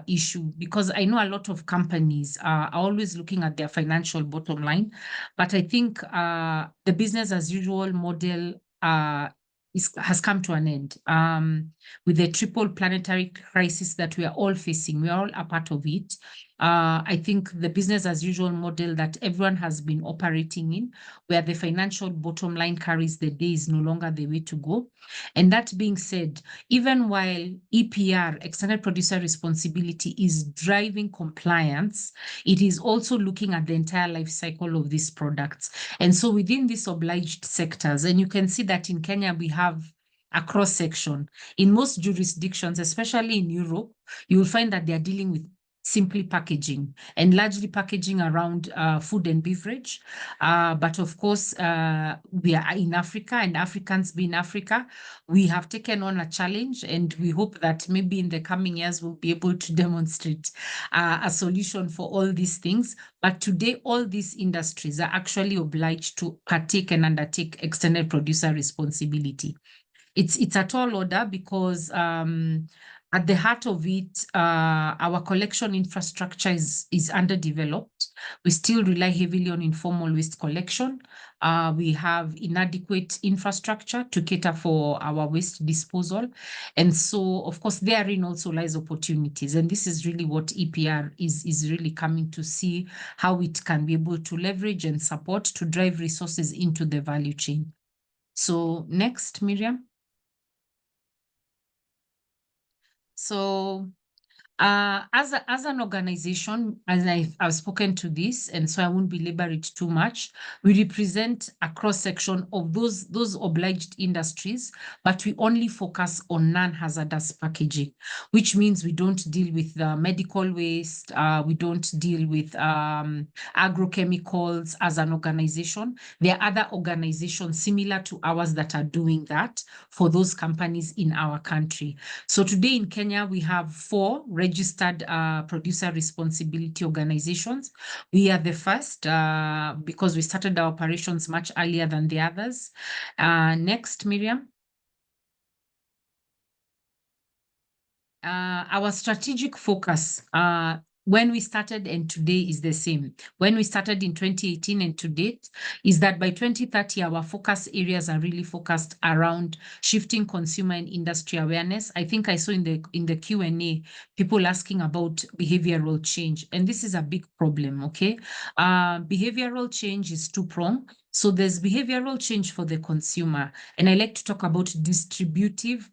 issue, because I know a lot of companies are always looking at their financial bottom line. But I think the business as usual model has come to an end with the triple planetary crisis that we are all facing. We are all a part of it. I think the business as usual model that everyone has been operating in, where the financial bottom line carries the day, is no longer the way to go. And that being said, even while EPR, extended producer responsibility, is driving compliance, it is also looking at the entire life cycle of these products. And so within these obliged sectors, and you can see that in Kenya, we have a cross section. In most jurisdictions, especially in Europe, you will find that they are dealing with simply packaging and largely packaging around food and beverage. But of course, we are in Africa, and Africans being Africa, we have taken on a challenge, and we hope that maybe in the coming years we'll be able to demonstrate a solution for all these things. But today, all these industries are actually obliged to partake and undertake extended producer responsibility. It's a tall order because at the heart of it, our collection infrastructure is underdeveloped. We still rely heavily on informal waste collection. We have inadequate infrastructure to cater for our waste disposal. And so, of course, therein also lies opportunities. And this is really what EPR is really coming to see, how it can be able to leverage and support to drive resources into the value chain. So next, Miriam. So as an organization, as I've spoken to this, and so I won't belabor it too much, we represent a cross-section of those obliged industries, but we only focus on non-hazardous packaging, which means we don't deal with medical waste, we don't deal with agrochemicals as an organization. There are other organizations similar to ours that are doing that for those companies in our country. So today in Kenya, we have 4 registered producer responsibility organizations. We are the first because we started our operations much earlier than the others. Next, Miriam. Our strategic focus when we started and today is the same. When we started in 2018 and to date is that by 2030, our focus areas are really focused around shifting consumer and industry awareness. I think I saw in the Q&A, people asking about behavioral change, and this is a big problem, okay? Behavioral change is two-pronged. So there's behavioral change for the consumer, and I like to talk about distributive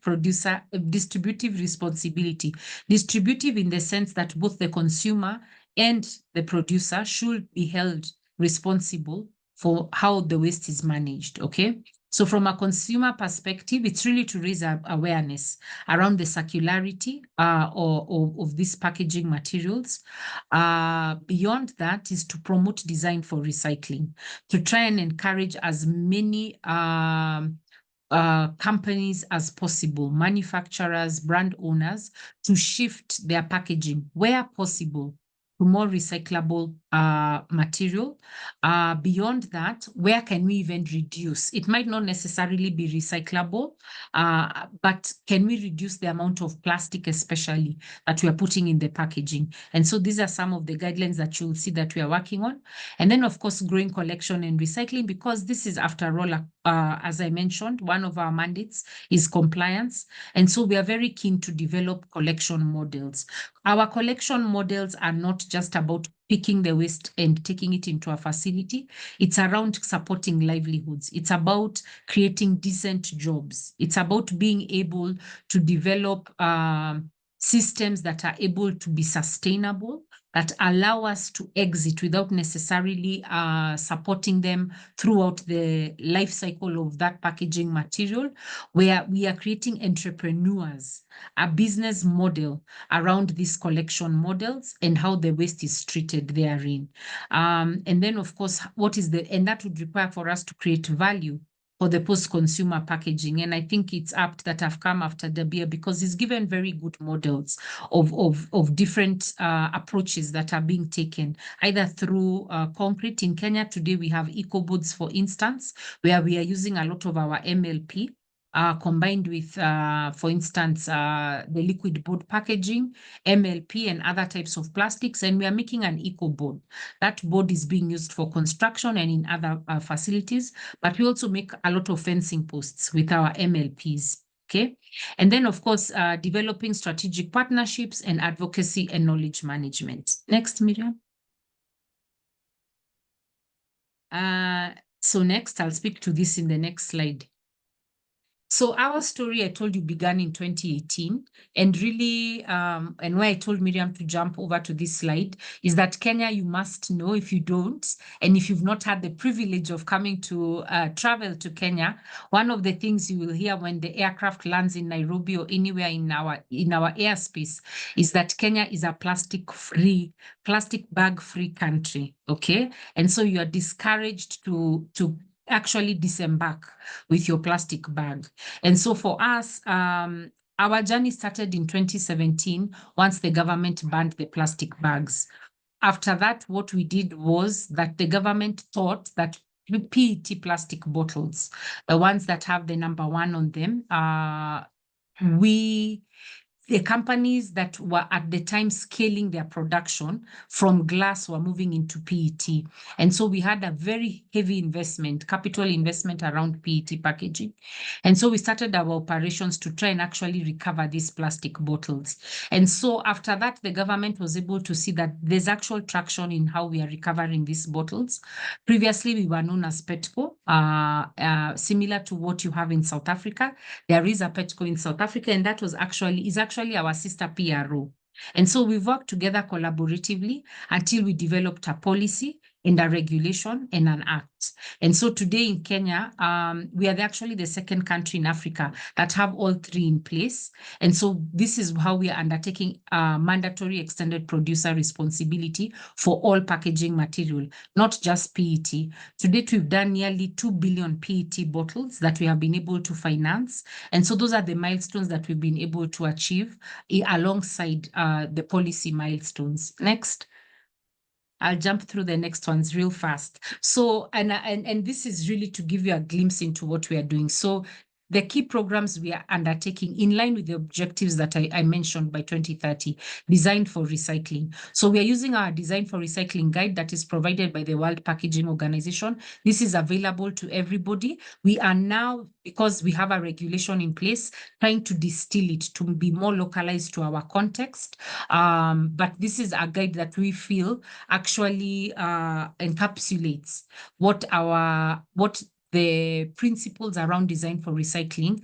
responsibility. Distributive in the sense that both the consumer and the producer should be held responsible for how the waste is managed, okay? So from a consumer perspective, it's really to raise awareness around the circularity of these packaging materials. Beyond that is to promote design for recycling, to try and encourage as many companies as possible, manufacturers, brand owners, to shift their packaging where possible to more recyclable material. Beyond that, where can we even reduce? It might not necessarily be recyclable, but can we reduce the amount of plastic, especially, that we are putting in the packaging? And so these are some of the guidelines that you'll see that we are working on. And then, of course, growing collection and recycling, because this is, after all, as I mentioned, one of our mandates is compliance. And so we are very keen to develop collection models. Our collection models are not just about picking the waste and taking it into a facility. It's around supporting livelihoods. It's about creating decent jobs. It's about being able to develop systems that are able to be sustainable, that allow us to exit without necessarily supporting them throughout the life cycle of that packaging material, where we are creating entrepreneurs, a business model around these collection models and how the waste is treated therein. And then, of course, and that would require for us to create value for the post-consumer packaging. And I think it's apt that I've come after Dabir, because he's given very good models of different approaches that are being taken, either through concrete. In Kenya today, we have eco-boards, for instance, where we are using a lot of our MLP, combined with, for instance, the liquid board packaging, MLP, and other types of plastics, and we are making an eco board. That board is being used for construction and in other facilities, but we also make a lot of fencing posts with our MLPs. Okay. And then, of course, developing strategic partnerships and advocacy and knowledge management. Next, Miriam. So next, I'll speak to this in the next slide. So our story, I told you, began in 2018. And really, and why I told Miriam to jump over to this slide is that Kenya, you must know if you don't, and if you've not had the privilege of coming to travel to Kenya, one of the things you will hear when the aircraft lands in Nairobi or anywhere in our airspace is that Kenya is a plastic bag-free country, okay? And so you are discouraged to actually disembark with your plastic bag. And so for us, our journey started in 2017 once the government banned the plastic bags. After that, what we did was that the government thought that PET plastic bottles, the ones that have the number 1 on them, the companies that were at the time scaling their production from glass were moving into PET. And so we had a very heavy investment, capital investment around PET packaging. And so we started our operations to try and actually recover these plastic bottles. And so after that, the government was able to see that there's actual traction in how we are recovering these bottles. Previously, we were known as Petco, similar to what you have in South Africa. There is a Petco in South Africa, and that is actually our sister PRO. And so we've worked together collaboratively until we developed a policy and a regulation and an act. And so today in Kenya, we are actually the second country in Africa that have all 3 in place. And so this is how we are undertaking mandatory extended producer responsibility for all packaging material, not just PET. To date, we've done nearly 2 billion PET bottles that we have been able to finance. And so those are the milestones that we've been able to achieve alongside the policy milestones. Next. I'll jump through the next ones real fast. So, and this is really to give you a glimpse into what we are doing. So the key programs we are undertaking in line with the objectives that I mentioned by 2030, designed for recycling. So we are using our design for recycling guide that is provided by the World Packaging Organization. This is available to everybody. We are now, because we have a regulation in place, trying to distill it to be more localized to our context. But this is a guide that we feel actually encapsulates what the principles around design for recycling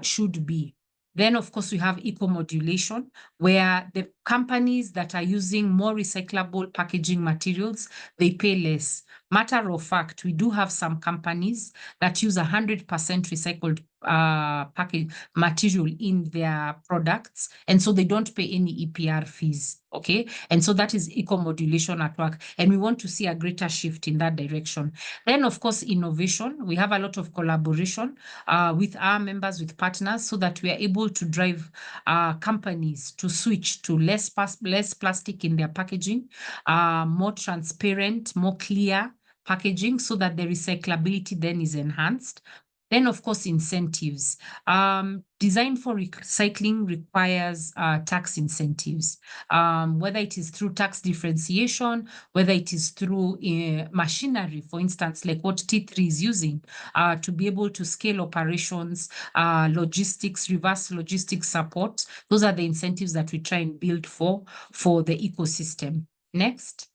should be. Then, of course, we have eco-modulation, where the companies that are using more recyclable packaging materials, they pay less. Matter of fact, we do have some companies that use 100% recycled package material in their products, and so they don't pay any EPR fees, okay? And so that is eco-modulation at work, and we want to see a greater shift in that direction. Then, of course, innovation. We have a lot of collaboration with our members, with partners, so that we are able to drive companies to switch to less plastic in their packaging, more transparent, more clear packaging, so that the recyclability then is enhanced. Then, of course, incentives. Design for recycling requires tax incentives, whether it is through tax differentiation, whether it is through machinery, for instance, like what T3 is using to be able to scale operations, logistics, reverse logistics support. Those are the incentives that we try and build for the ecosystem. Next.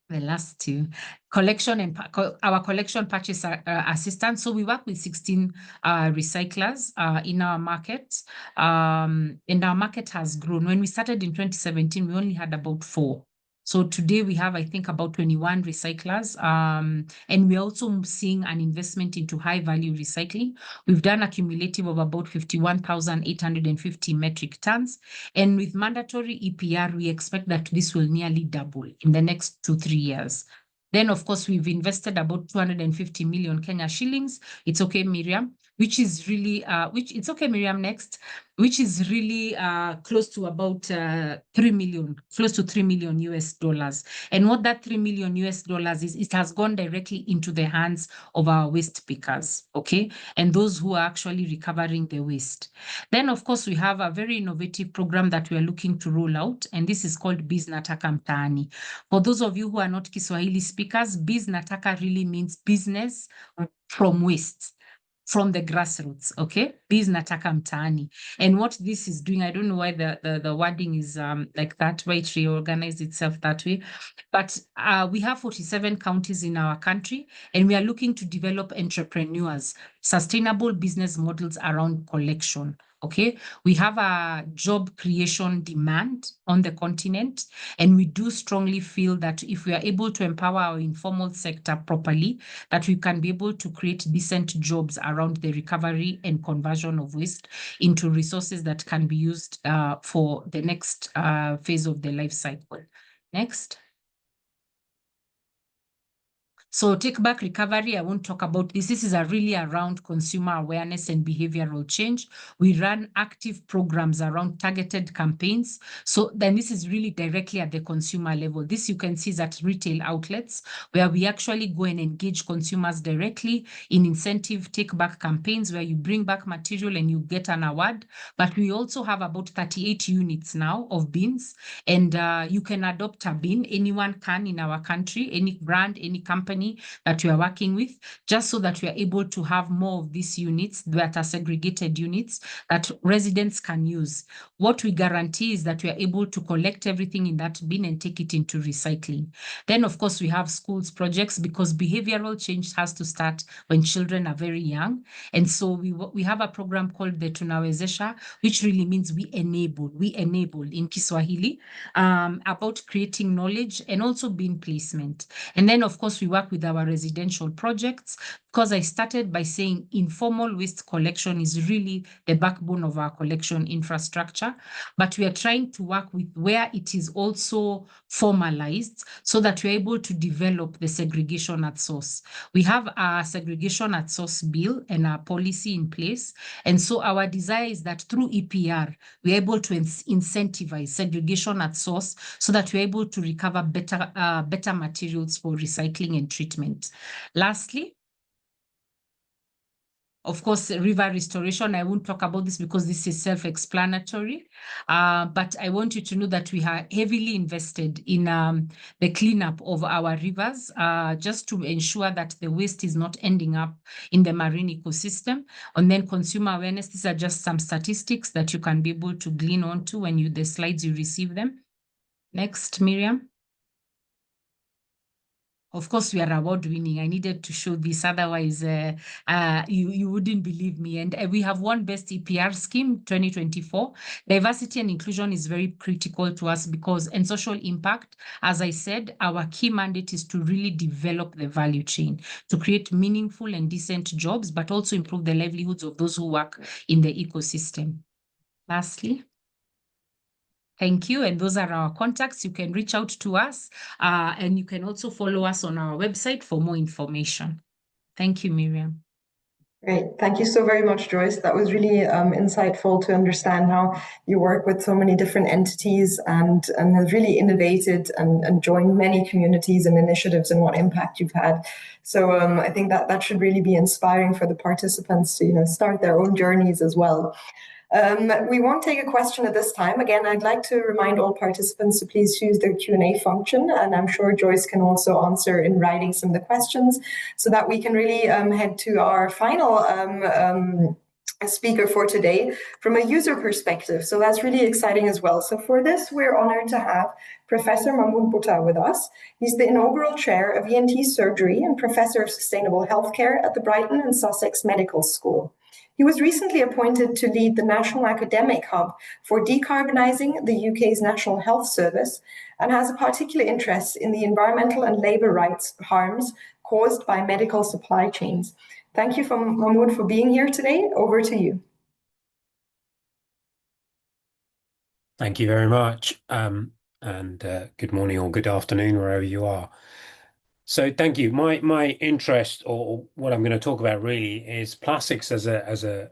The last 2, collection and our collection purchase assistance. So we work with 16 recyclers in our market, and our market has grown. When we started in 2017, we only had about 4. So today we have, I think, about 21 recyclers, and we're also seeing an investment into high value recycling. We've done a cumulative of about 51,850 metric tons. And with mandatory EPR, we expect that this will nearly double in the next 2-3 years. Then, of course, we've invested about 250 million Kenya shillings. It's okay, Miriam, which is really, it's okay, Miriam, next, which is really close to about 3 million, close to $3 million US. And what that $3 million US is, it has gone directly into the hands of our waste pickers, okay? And those who are actually recovering the waste. Then, of course, we have a very innovative program that we are looking to roll out, and this is called Biz Nataka Mtaani. For those of you who are not Kiswahili speakers, Biz Nataka really means business from waste. from the grassroots, okay? This Nataka Mtaani. And what this is doing, I don't know why the wording is like that, why it reorganized itself that way. But we have 47 counties in our country, and we are looking to develop entrepreneurs, sustainable business models around collection. Okay, we have a job creation demand on the continent, and we do strongly feel that if we are able to empower our informal sector properly, that we can be able to create decent jobs around the recovery and conversion of waste into resources that can be used for the next phase of the life cycle. Next. So take back recovery, I won't talk about this. This is really around consumer awareness and behavioral change. We run active programs around targeted campaigns. So then this is really directly at the consumer level. This you can see is at retail outlets where we actually go and engage consumers directly in incentive take back campaigns where you bring back material and you get an award. But we also have about 38 units now of bins, and you can adopt a bin. Anyone can in our country, any brand, any company that we are working with, just so that we are able to have more of these units that are segregated units that residents can use. What we guarantee is that we are able to collect everything in that bin and take it into recycling. Then, of course, we have schools projects because behavioral change has to start when children are very young. And so we have a program called the Tunawezesha, which really means we enable in Kiswahili about creating knowledge and also bin placement. And then, of course, we work with our residential projects, because I started by saying informal waste collection is really the backbone of our collection infrastructure, but we are trying to work with where it is also formalized so that we're able to develop the segregation at source. We have a segregation at source bill and a policy in place. And so our desire is that through EPR, we're able to incentivize segregation at source so that we're able to recover better materials for recycling and treatment. Lastly, of course, river restoration. I won't talk about this because this is self-explanatory, but I want you to know that we are heavily invested in the cleanup of our rivers, just to ensure that the waste is not ending up in the marine ecosystem. And then consumer awareness, these are just some statistics that you can be able to glean onto when the slides you receive them. Next, Miriam. Of course, we are award winning. I needed to show this, otherwise you wouldn't believe me. And we have won Best EPR Scheme 2024. Diversity and inclusion is very critical to us because, and social impact, as I said, our key mandate is to really develop the value chain, to create meaningful and decent jobs, but also improve the livelihoods of those who work in the ecosystem. Lastly. Thank you. And those are our contacts. You can reach out to us and you can also follow us on our website for more information. Thank you, Miriam. Great. Thank you so very much, Joyce. That was really insightful to understand how you work with so many different entities and have really innovated and joined many communities and initiatives and what impact you've had. So I think that should really be inspiring for the participants to start their own journeys as well. We won't take a question at this time. Again, I'd like to remind all participants to please use the Q&A function, and I'm sure Joyce can also answer in writing some of the questions so that we can really head to our final speaker for today from a user perspective. So that's really exciting as well. So for this, we're honored to have Professor Mahmoud Butta with us. He's the inaugural chair of ENT surgery and professor of sustainable healthcare at the Brighton and Sussex Medical School. He was recently appointed to lead the National Academic Hub for Decarbonising the UK's National Health Service and has a particular interest in the environmental and labour rights harms caused by medical supply chains. Thank you, Mahmoud, for being here today. Over to you. Thank you very much. And good morning or good afternoon, wherever you are. So thank you. My interest, or what I'm going to talk about really, is plastics as a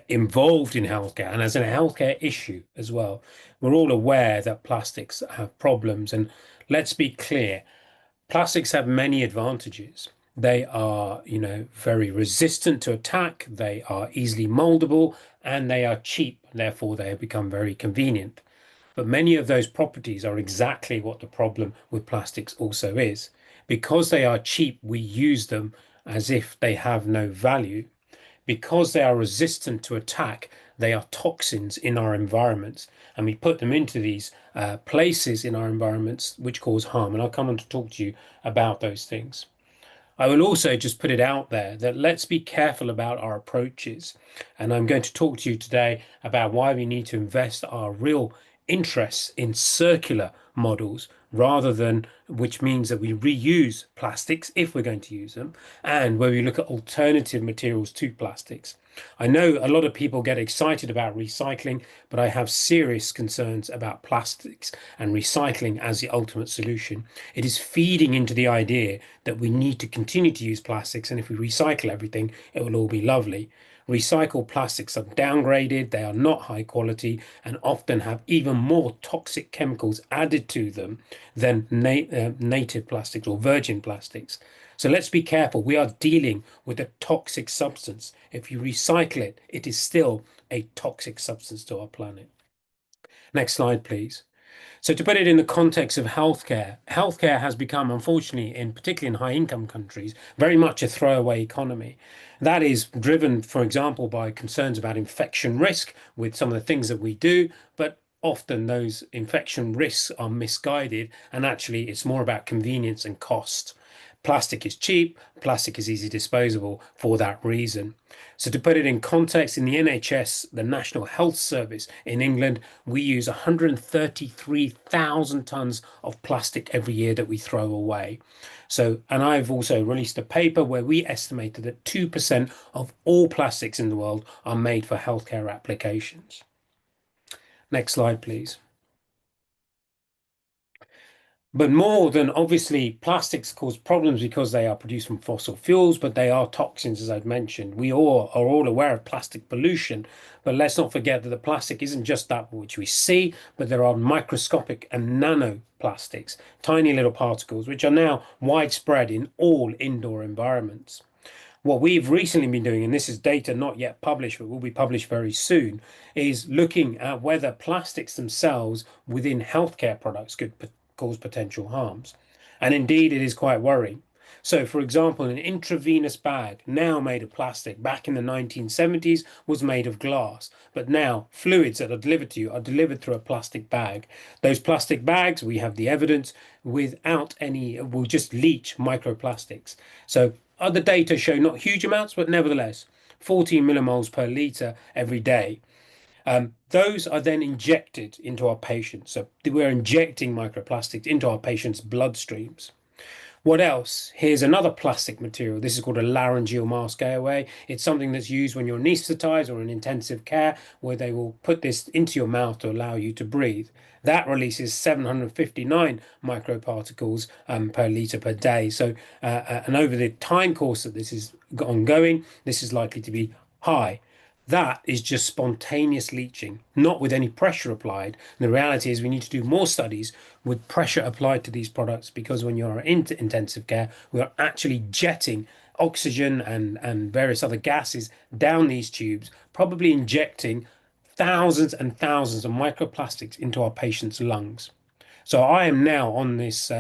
involved in healthcare and as a healthcare issue as well. We're all aware that plastics have problems, and let's be clear, plastics have many advantages. They are, very resistant to attack, they are easily moldable, and they are cheap. Therefore, they have become very convenient. But many of those properties are exactly what the problem with plastics also is. Because they are cheap, we use them as if they have no value. because they are resistant to attack, they are toxins in our environments, and we put them into these places in our environments which cause harm. And I'll come on to talk to you about those things. I will also just put it out there that let's be careful about our approaches. And I'm going to talk to you today about why we need to invest our real interests in circular models rather than, which means that we reuse plastics if we're going to use them, and where we look at alternative materials to plastics. I know a lot of people get excited about recycling, but I have serious concerns about plastics and recycling as the ultimate solution. It is feeding into the idea that we need to continue to use plastics, and if we recycle everything, it will all be lovely. Recycled plastics are downgraded, they are not high quality, and often have even more toxic chemicals added to them than native plastics or virgin plastics. So let's be careful. We are dealing with a toxic substance. If you recycle it, it is still a toxic substance to our planet. Next slide, please. So to put it in the context of healthcare, healthcare has become, unfortunately, particularly in high-income countries, very much a throwaway economy. That is driven, for example, by concerns about infection risk with some of the things that we do, but often those infection risks are misguided, and actually it's more about convenience and cost. Plastic is cheap, plastic is easy disposable for that reason. So to put it in context, in the NHS, the National Health Service in England, we use 133,000 tons of plastic every year that we throw away. So, and I've also released a paper where we estimated that 2% of all plastics in the world are made for healthcare applications. Next slide, please. But more than obviously plastics cause problems because they are produced from fossil fuels, but they are toxins, as I've mentioned. We all are all aware of plastic pollution, but let's not forget that the plastic isn't just that which we see, but there are microscopic and nanoplastics, tiny little particles, which are now widespread in all indoor environments. What we've recently been doing, and this is data not yet published, but will be published very soon, is looking at whether plastics themselves within healthcare products could cause potential harms. And indeed, it is quite worrying. So, for example, an intravenous bag, now made of plastic, back in the 1970s was made of glass. But now fluids that are delivered to you are delivered through a plastic bag. Those plastic bags, we have the evidence, without any, will just leach microplastics. So other data show not huge amounts, but nevertheless, 14 millimoles per litre every day. Those are then injected into our patients. So we're injecting microplastics into our patients' bloodstreams. What else? Here's another plastic material. This is called a laryngeal mask airway. It's something that's used when you're anesthetized or in intensive care, where they will put this into your mouth to allow you to breathe. That releases 759 microparticles per litre per day. So, and over the time course that this is ongoing, this is likely to be high. That is just spontaneous leaching, not with any pressure applied. And the reality is we need to do more studies with pressure applied to these products, because when you're in intensive care, we are actually jetting oxygen and various other gases down these tubes, probably injecting thousands and thousands of microplastics into our patients' lungs. So I am now on this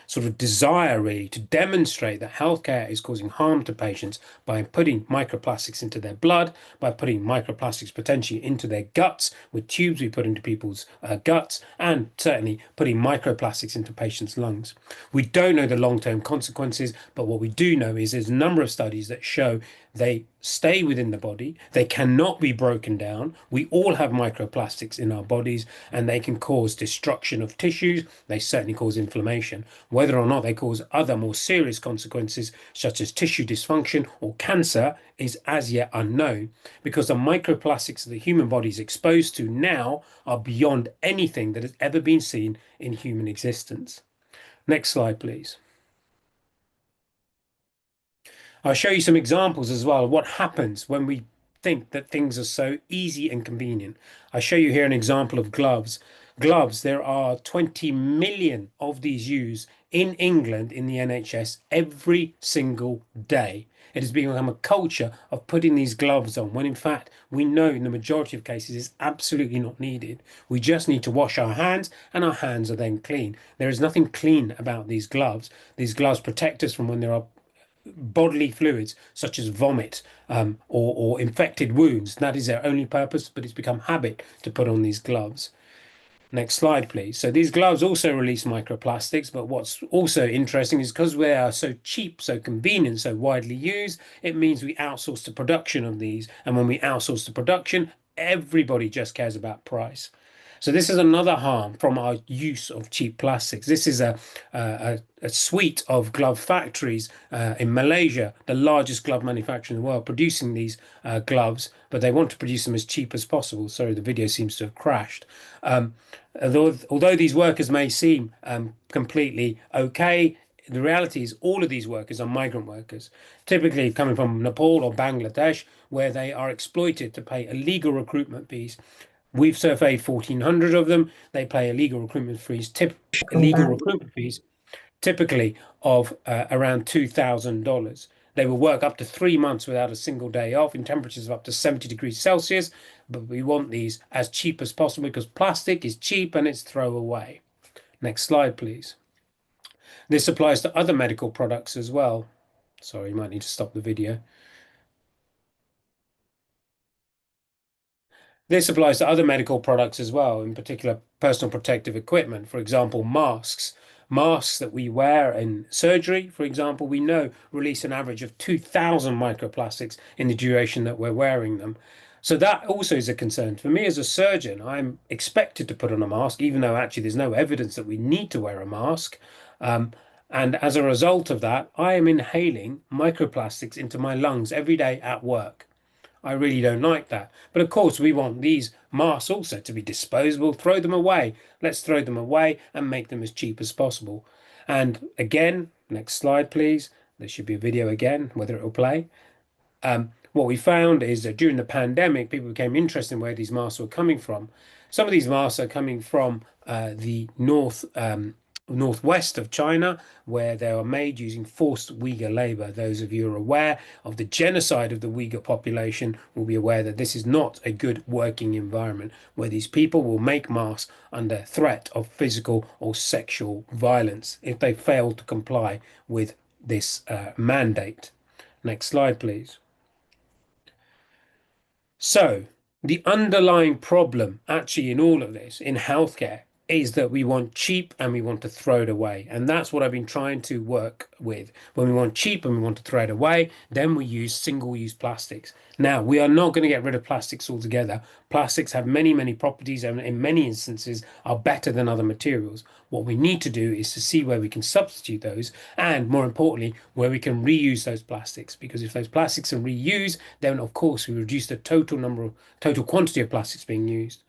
sort of desire really to demonstrate that healthcare is causing harm to patients by putting microplastics into their blood, by putting microplastics potentially into their guts with tubes we put into people's guts, and certainly putting microplastics into patients' lungs. We don't know the long-term consequences, but what we do know is there's a number of studies that show they stay within the body, they cannot be broken down. We all have microplastics in our bodies, and they can cause destruction of tissues. They certainly cause inflammation. Whether or not they cause other more serious consequences, such as tissue dysfunction or cancer, is as yet unknown, because the microplastics that the human body is exposed to now are beyond anything that has ever been seen in human existence. Next slide, please. I'll show you some examples as well of what happens when we think that things are so easy and convenient. I show you here an example of gloves. Gloves, there are 20 million of these used in England in the NHS every single day. It has become a culture of putting these gloves on, when in fact we know in the majority of cases it's absolutely not needed. We just need to wash our hands, and our hands are then clean. There is nothing clean about these gloves. These gloves protect us from when there are bodily fluids such as vomit or infected wounds. That is their only purpose, but it's become habit to put on these gloves. Next slide, please. So these gloves also release microplastics, but what's also interesting is because they are so cheap, so convenient, so widely used, it means we outsource the production of these. And when we outsource the production, everybody just cares about price. So this is another harm from our use of cheap plastics. This is a suite of glove factories in Malaysia, the largest glove manufacturer in the world, producing these gloves, but they want to produce them as cheap as possible. Sorry, the video seems to have crashed. Although these workers may seem completely okay, the reality is all of these workers are migrant workers, typically coming from Nepal or Bangladesh, where they are exploited to pay illegal recruitment fees. We've surveyed 1,400 of them. They pay illegal recruitment fees, typically of around $2,000. They will work up to 3 months without a single day off in temperatures of up to 70 degrees Celsius. But we want these as cheap as possible because plastic is cheap and it's throwaway. Next slide, please. This applies to other medical products as well. Sorry, you might need to stop the video. This applies to other medical products as well, in particular personal protective equipment, for example, masks. Masks that we wear in surgery, for example, we know release an average of 2,000 microplastics in the duration that we're wearing them. So that also is a concern. For me as a surgeon, I'm expected to put on a mask, even though actually there's no evidence that we need to wear a mask. And as a result of that, I am inhaling microplastics into my lungs every day at work. I really don't like that. But of course, we want these masks also to be disposable. Throw them away. Let's throw them away and make them as cheap as possible. And again, next slide, please. There should be a video again, whether it will play. What we found is that during the pandemic, people became interested in where these masks were coming from. Some of these masks are coming from the northwest of China, where they are made using forced Uyghur labor. Those of you who are aware of the genocide of the Uyghur population will be aware that this is not a good working environment, where these people will make masks under threat of physical or sexual violence if they fail to comply with this mandate. Next slide, please. So the underlying problem actually in all of this, in healthcare, is that we want cheap and we want to throw it away. And that's what I've been trying to work with. When we want cheap and we want to throw it away, then we use single-use plastics. Now, we are not going to get rid of plastics altogether. Plastics have many, many properties and in many instances are better than other materials. What we need to do is to see where we can substitute those and, more importantly, where we can reuse those plastics. Because if those plastics are reused, then of course we reduce the total quantity of plastics being used.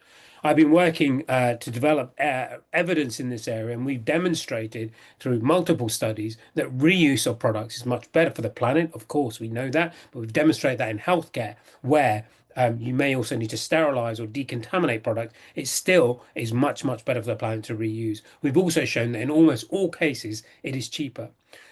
I've been working to develop evidence in this area, and we've demonstrated through multiple studies that reuse of products is much better for the planet. Of course, we know that, but we've demonstrated that in healthcare, where you may also need to sterilize or decontaminate products. It still is much, much better for the planet to reuse. We've also shown that in almost all cases, it is cheaper.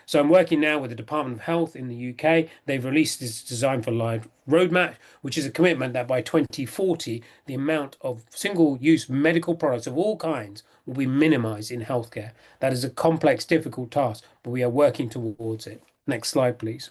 So I'm working now with the Department of Health in the UK. They've released this Design for Life roadmap, which is a commitment that by 2040, the amount of single-use medical products of all kinds will be minimized in healthcare. That is a complex, difficult task, but we are working towards it. Next slide, please.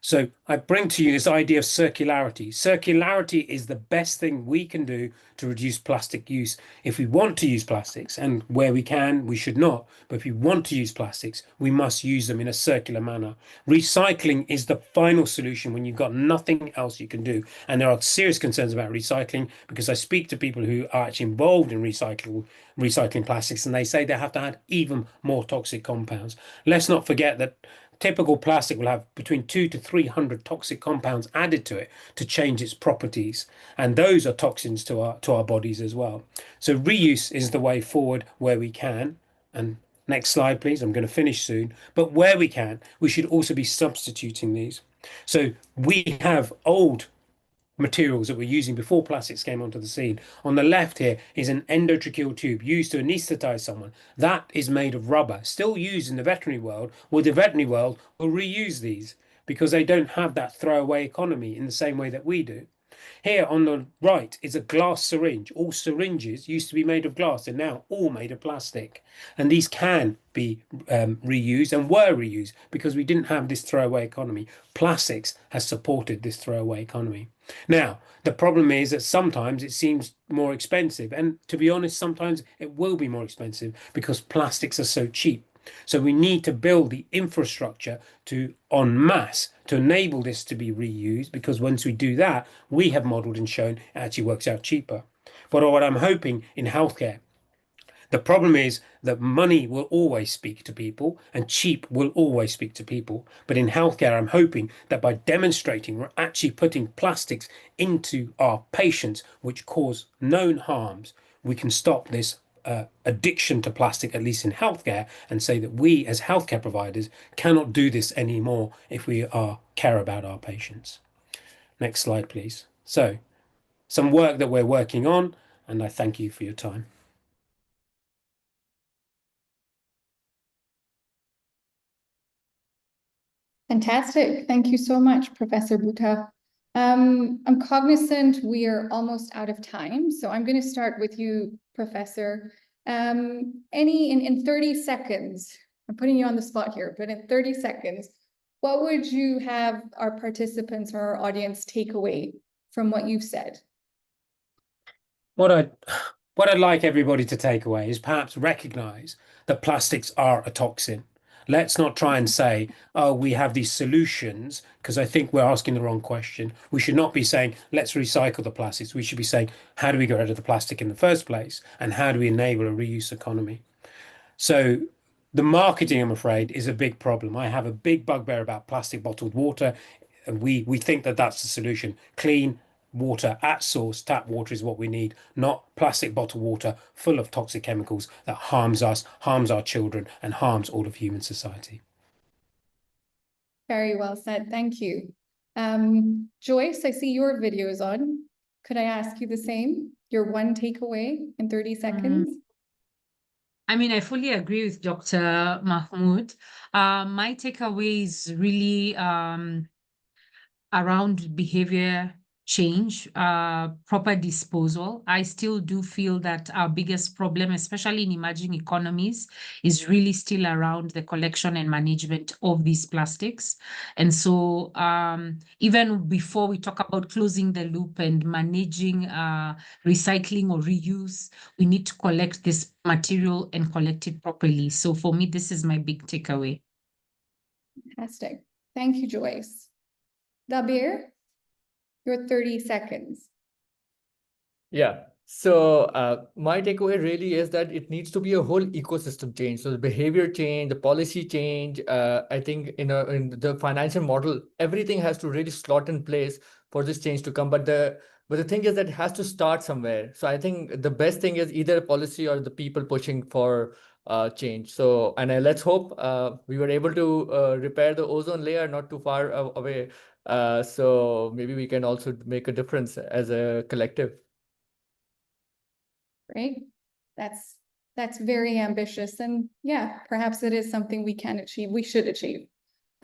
So I bring to you this idea of circularity. Circularity is the best thing we can do to reduce plastic use. If we want to use plastics, and where we can, we should not, but if we want to use plastics, we must use them in a circular manner. Recycling is the final solution when you've got nothing else you can do. And there are serious concerns about recycling because I speak to people who are actually involved in recycling plastics, and they say they have to add even more toxic compounds. Let's not forget that typical plastic will have between 200 to 300 toxic compounds added to it to change its properties. And those are toxins to our bodies as well. So reuse is the way forward where we can. And next slide, please. I'm going to finish soon. But where we can, we should also be substituting these. So we have old materials that we're using before plastics came onto the scene. On the left here is an endotracheal tube used to anesthetize someone. That is made of rubber, still used in the veterinary world, or the veterinary world will reuse these because they don't have that throwaway economy in the same way that we do. Here on the right is a glass syringe. All syringes used to be made of glass and now all made of plastic. And these can be reused and were reused because we didn't have this throwaway economy. Plastics has supported this throwaway economy. Now, the problem is that sometimes it seems more expensive. And to be honest, sometimes it will be more expensive because plastics are so cheap. So we need to build the infrastructure to en masse to enable this to be reused, because once we do that, we have modeled and shown it actually works out cheaper. But what I'm hoping in healthcare, the problem is that money will always speak to people and cheap will always speak to people. But in healthcare, I'm hoping that by demonstrating we're actually putting plastics into our patients, which cause known harms, we can stop this addiction to plastic, at least in healthcare, and say that we as healthcare providers cannot do this anymore if we care about our patients. Next slide, please. So some work that we're working on, and I thank you for your time. Fantastic. Thank you so much, Professor Bhuta. I'm cognizant we are almost out of time, so I'm going to start with you, Professor. In 30 seconds, I'm putting you on the spot here, but in 30 seconds, what would you have our participants or our audience take away from what you've said? What I'd like everybody to take away is perhaps recognize that plastics are a toxin. Let's not try and say, oh, we have these solutions, because I think we're asking the wrong question. We should not be saying, let's recycle the plastics. We should be saying, how do we get rid of the plastic in the first place? And how do we enable a reuse economy? So the marketing, I'm afraid, is a big problem. I have a big bugbear about plastic bottled water. And we think that that's the solution. Clean water at source, tap water is what we need, not plastic bottled water full of toxic chemicals that harms us, harms our children, and harms all of human society. Very well said. Thank you. Joyce, I see your video is on. Could I ask you the same? Your one takeaway in 30 seconds? I mean, I fully agree with Dr. Mahmood. My takeaway is really around behavior change, proper disposal. I still do feel that our biggest problem, especially in emerging economies, is really still around the collection and management of these plastics. And so even before we talk about closing the loop and managing recycling or reuse, we need to collect this material and collect it properly. So for me, this is my big takeaway. Fantastic. Thank you, Joyce. Dabir, your 30 seconds. Yeah. So my takeaway really is that it needs to be a whole ecosystem change. So the behavior change, the policy change, I think in the financial model, everything has to really slot in place for this change to come. But the thing is that it has to start somewhere. So I think the best thing is either policy or the people pushing for change. So, and let's hope we were able to repair the ozone layer not too far away. So maybe we can also make a difference as a collective. Great. That's very ambitious. And yeah, perhaps it is something we can achieve, we should achieve.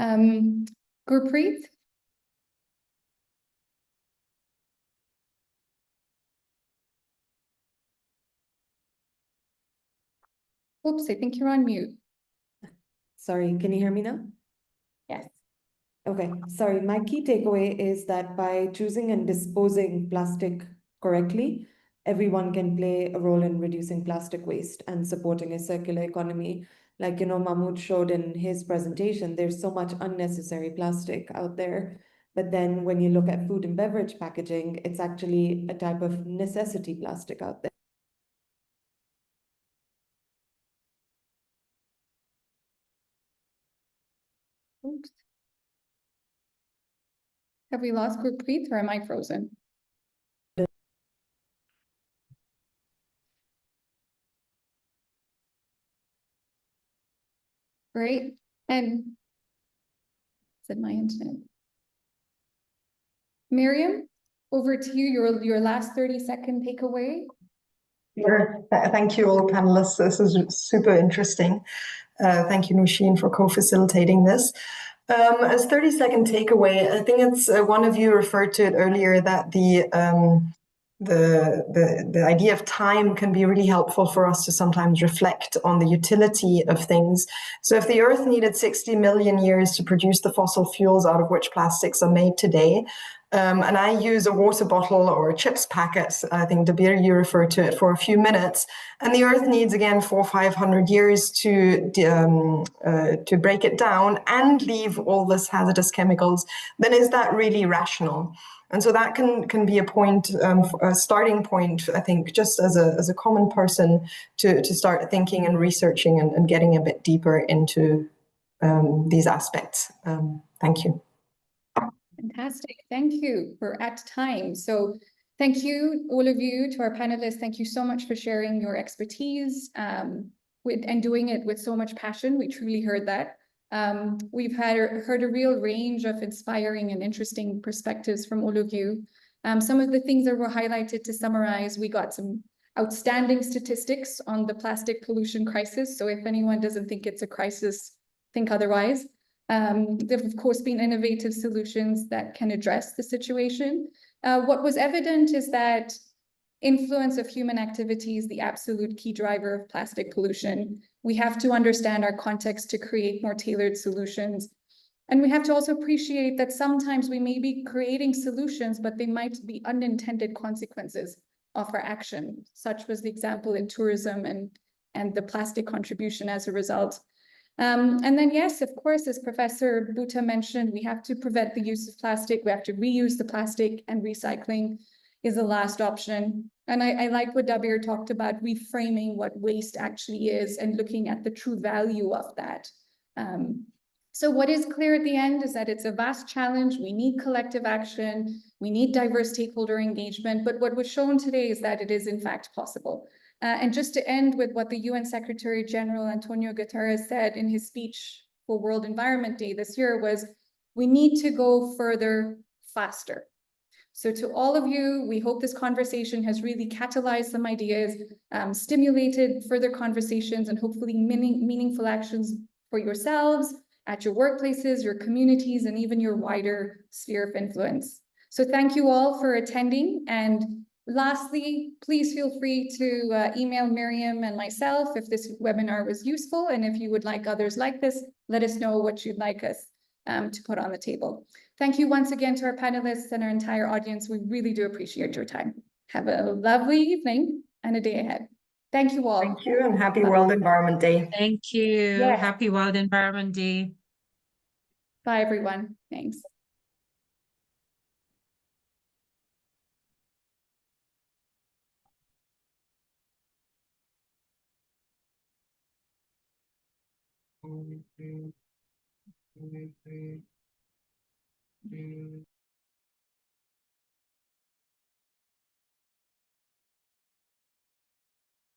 Gurpreet? Oops, I think you're on mute. Sorry, can you hear me now? Yes. Okay, sorry. My key takeaway is that by choosing and disposing plastic correctly, everyone can play a role in reducing plastic waste and supporting a circular economy. Like, Mahmood showed in his presentation, there's so much unnecessary plastic out there. But then when you look at food and beverage packaging, it's actually a type of necessity plastic out there. Oops. Have we lost Gurpreet or am I frozen? Great. And is it my internet? Miriam, over to you, your last 30-second takeaway. Sure. Thank you all panelists. This is super interesting. Thank you, Nushin, for co-facilitating this. As 30-second takeaway, I think it's one of you referred to it earlier that the idea of time can be really helpful for us to sometimes reflect on the utility of things. So if the Earth needed 60 million years to produce the fossil fuels out of which plastics are made today, and I use a water bottle or a chips packet, I think Dabir, you referred to it, for a few minutes, and the Earth needs again 400 or 500 years to break it down and leave all this hazardous chemicals, then is that really rational? And so that can be a point, a starting point, I think, just as a common person to start thinking and researching and getting a bit deeper into these aspects. Thank you. Fantastic. Thank you. We're at time. So thank you, all of you, to our panelists. Thank you so much for sharing your expertise and doing it with so much passion. We truly heard that. We've heard a real range of inspiring and interesting perspectives from all of you. Some of the things that were highlighted, to summarize, we got some outstanding statistics on the plastic pollution crisis. So if anyone doesn't think it's a crisis, think otherwise. There have, of course, been innovative solutions that can address the situation. What was evident is that influence of human activity is the absolute key driver of plastic pollution. We have to understand our context to create more tailored solutions. And we have to also appreciate that sometimes we may be creating solutions, but they might be unintended consequences of our action. Such was the example in tourism and the plastic contribution as a result. And then, yes, of course, as Professor Bhuta mentioned, we have to prevent the use of plastic. We have to reuse the plastic, and recycling is the last option. And I like what Dabir talked about, reframing what waste actually is and looking at the true value of that. So what is clear at the end is that it's a vast challenge. We need collective action. We need diverse stakeholder engagement. But what was shown today is that it is, in fact, possible. And just to end with what the UN Secretary General Antonio Guterres said in his speech for World Environment Day this year was, we need to go further, faster. So to all of you, we hope this conversation has really catalyzed some ideas, stimulated further conversations, and hopefully meaningful actions for yourselves, at your workplaces, your communities, and even your wider sphere of influence. So thank you all for attending. And lastly, please feel free to email Miriam and myself if this webinar was useful. And if you would like others like this, let us know what you'd like us to put on the table. Thank you once again to our panelists and our entire audience. We really do appreciate your time. Have a lovely evening and a day ahead. Thank you all. Thank you, and happy World Environment Day. Thank you. Yes. Happy World Environment Day. Bye, everyone. Thanks.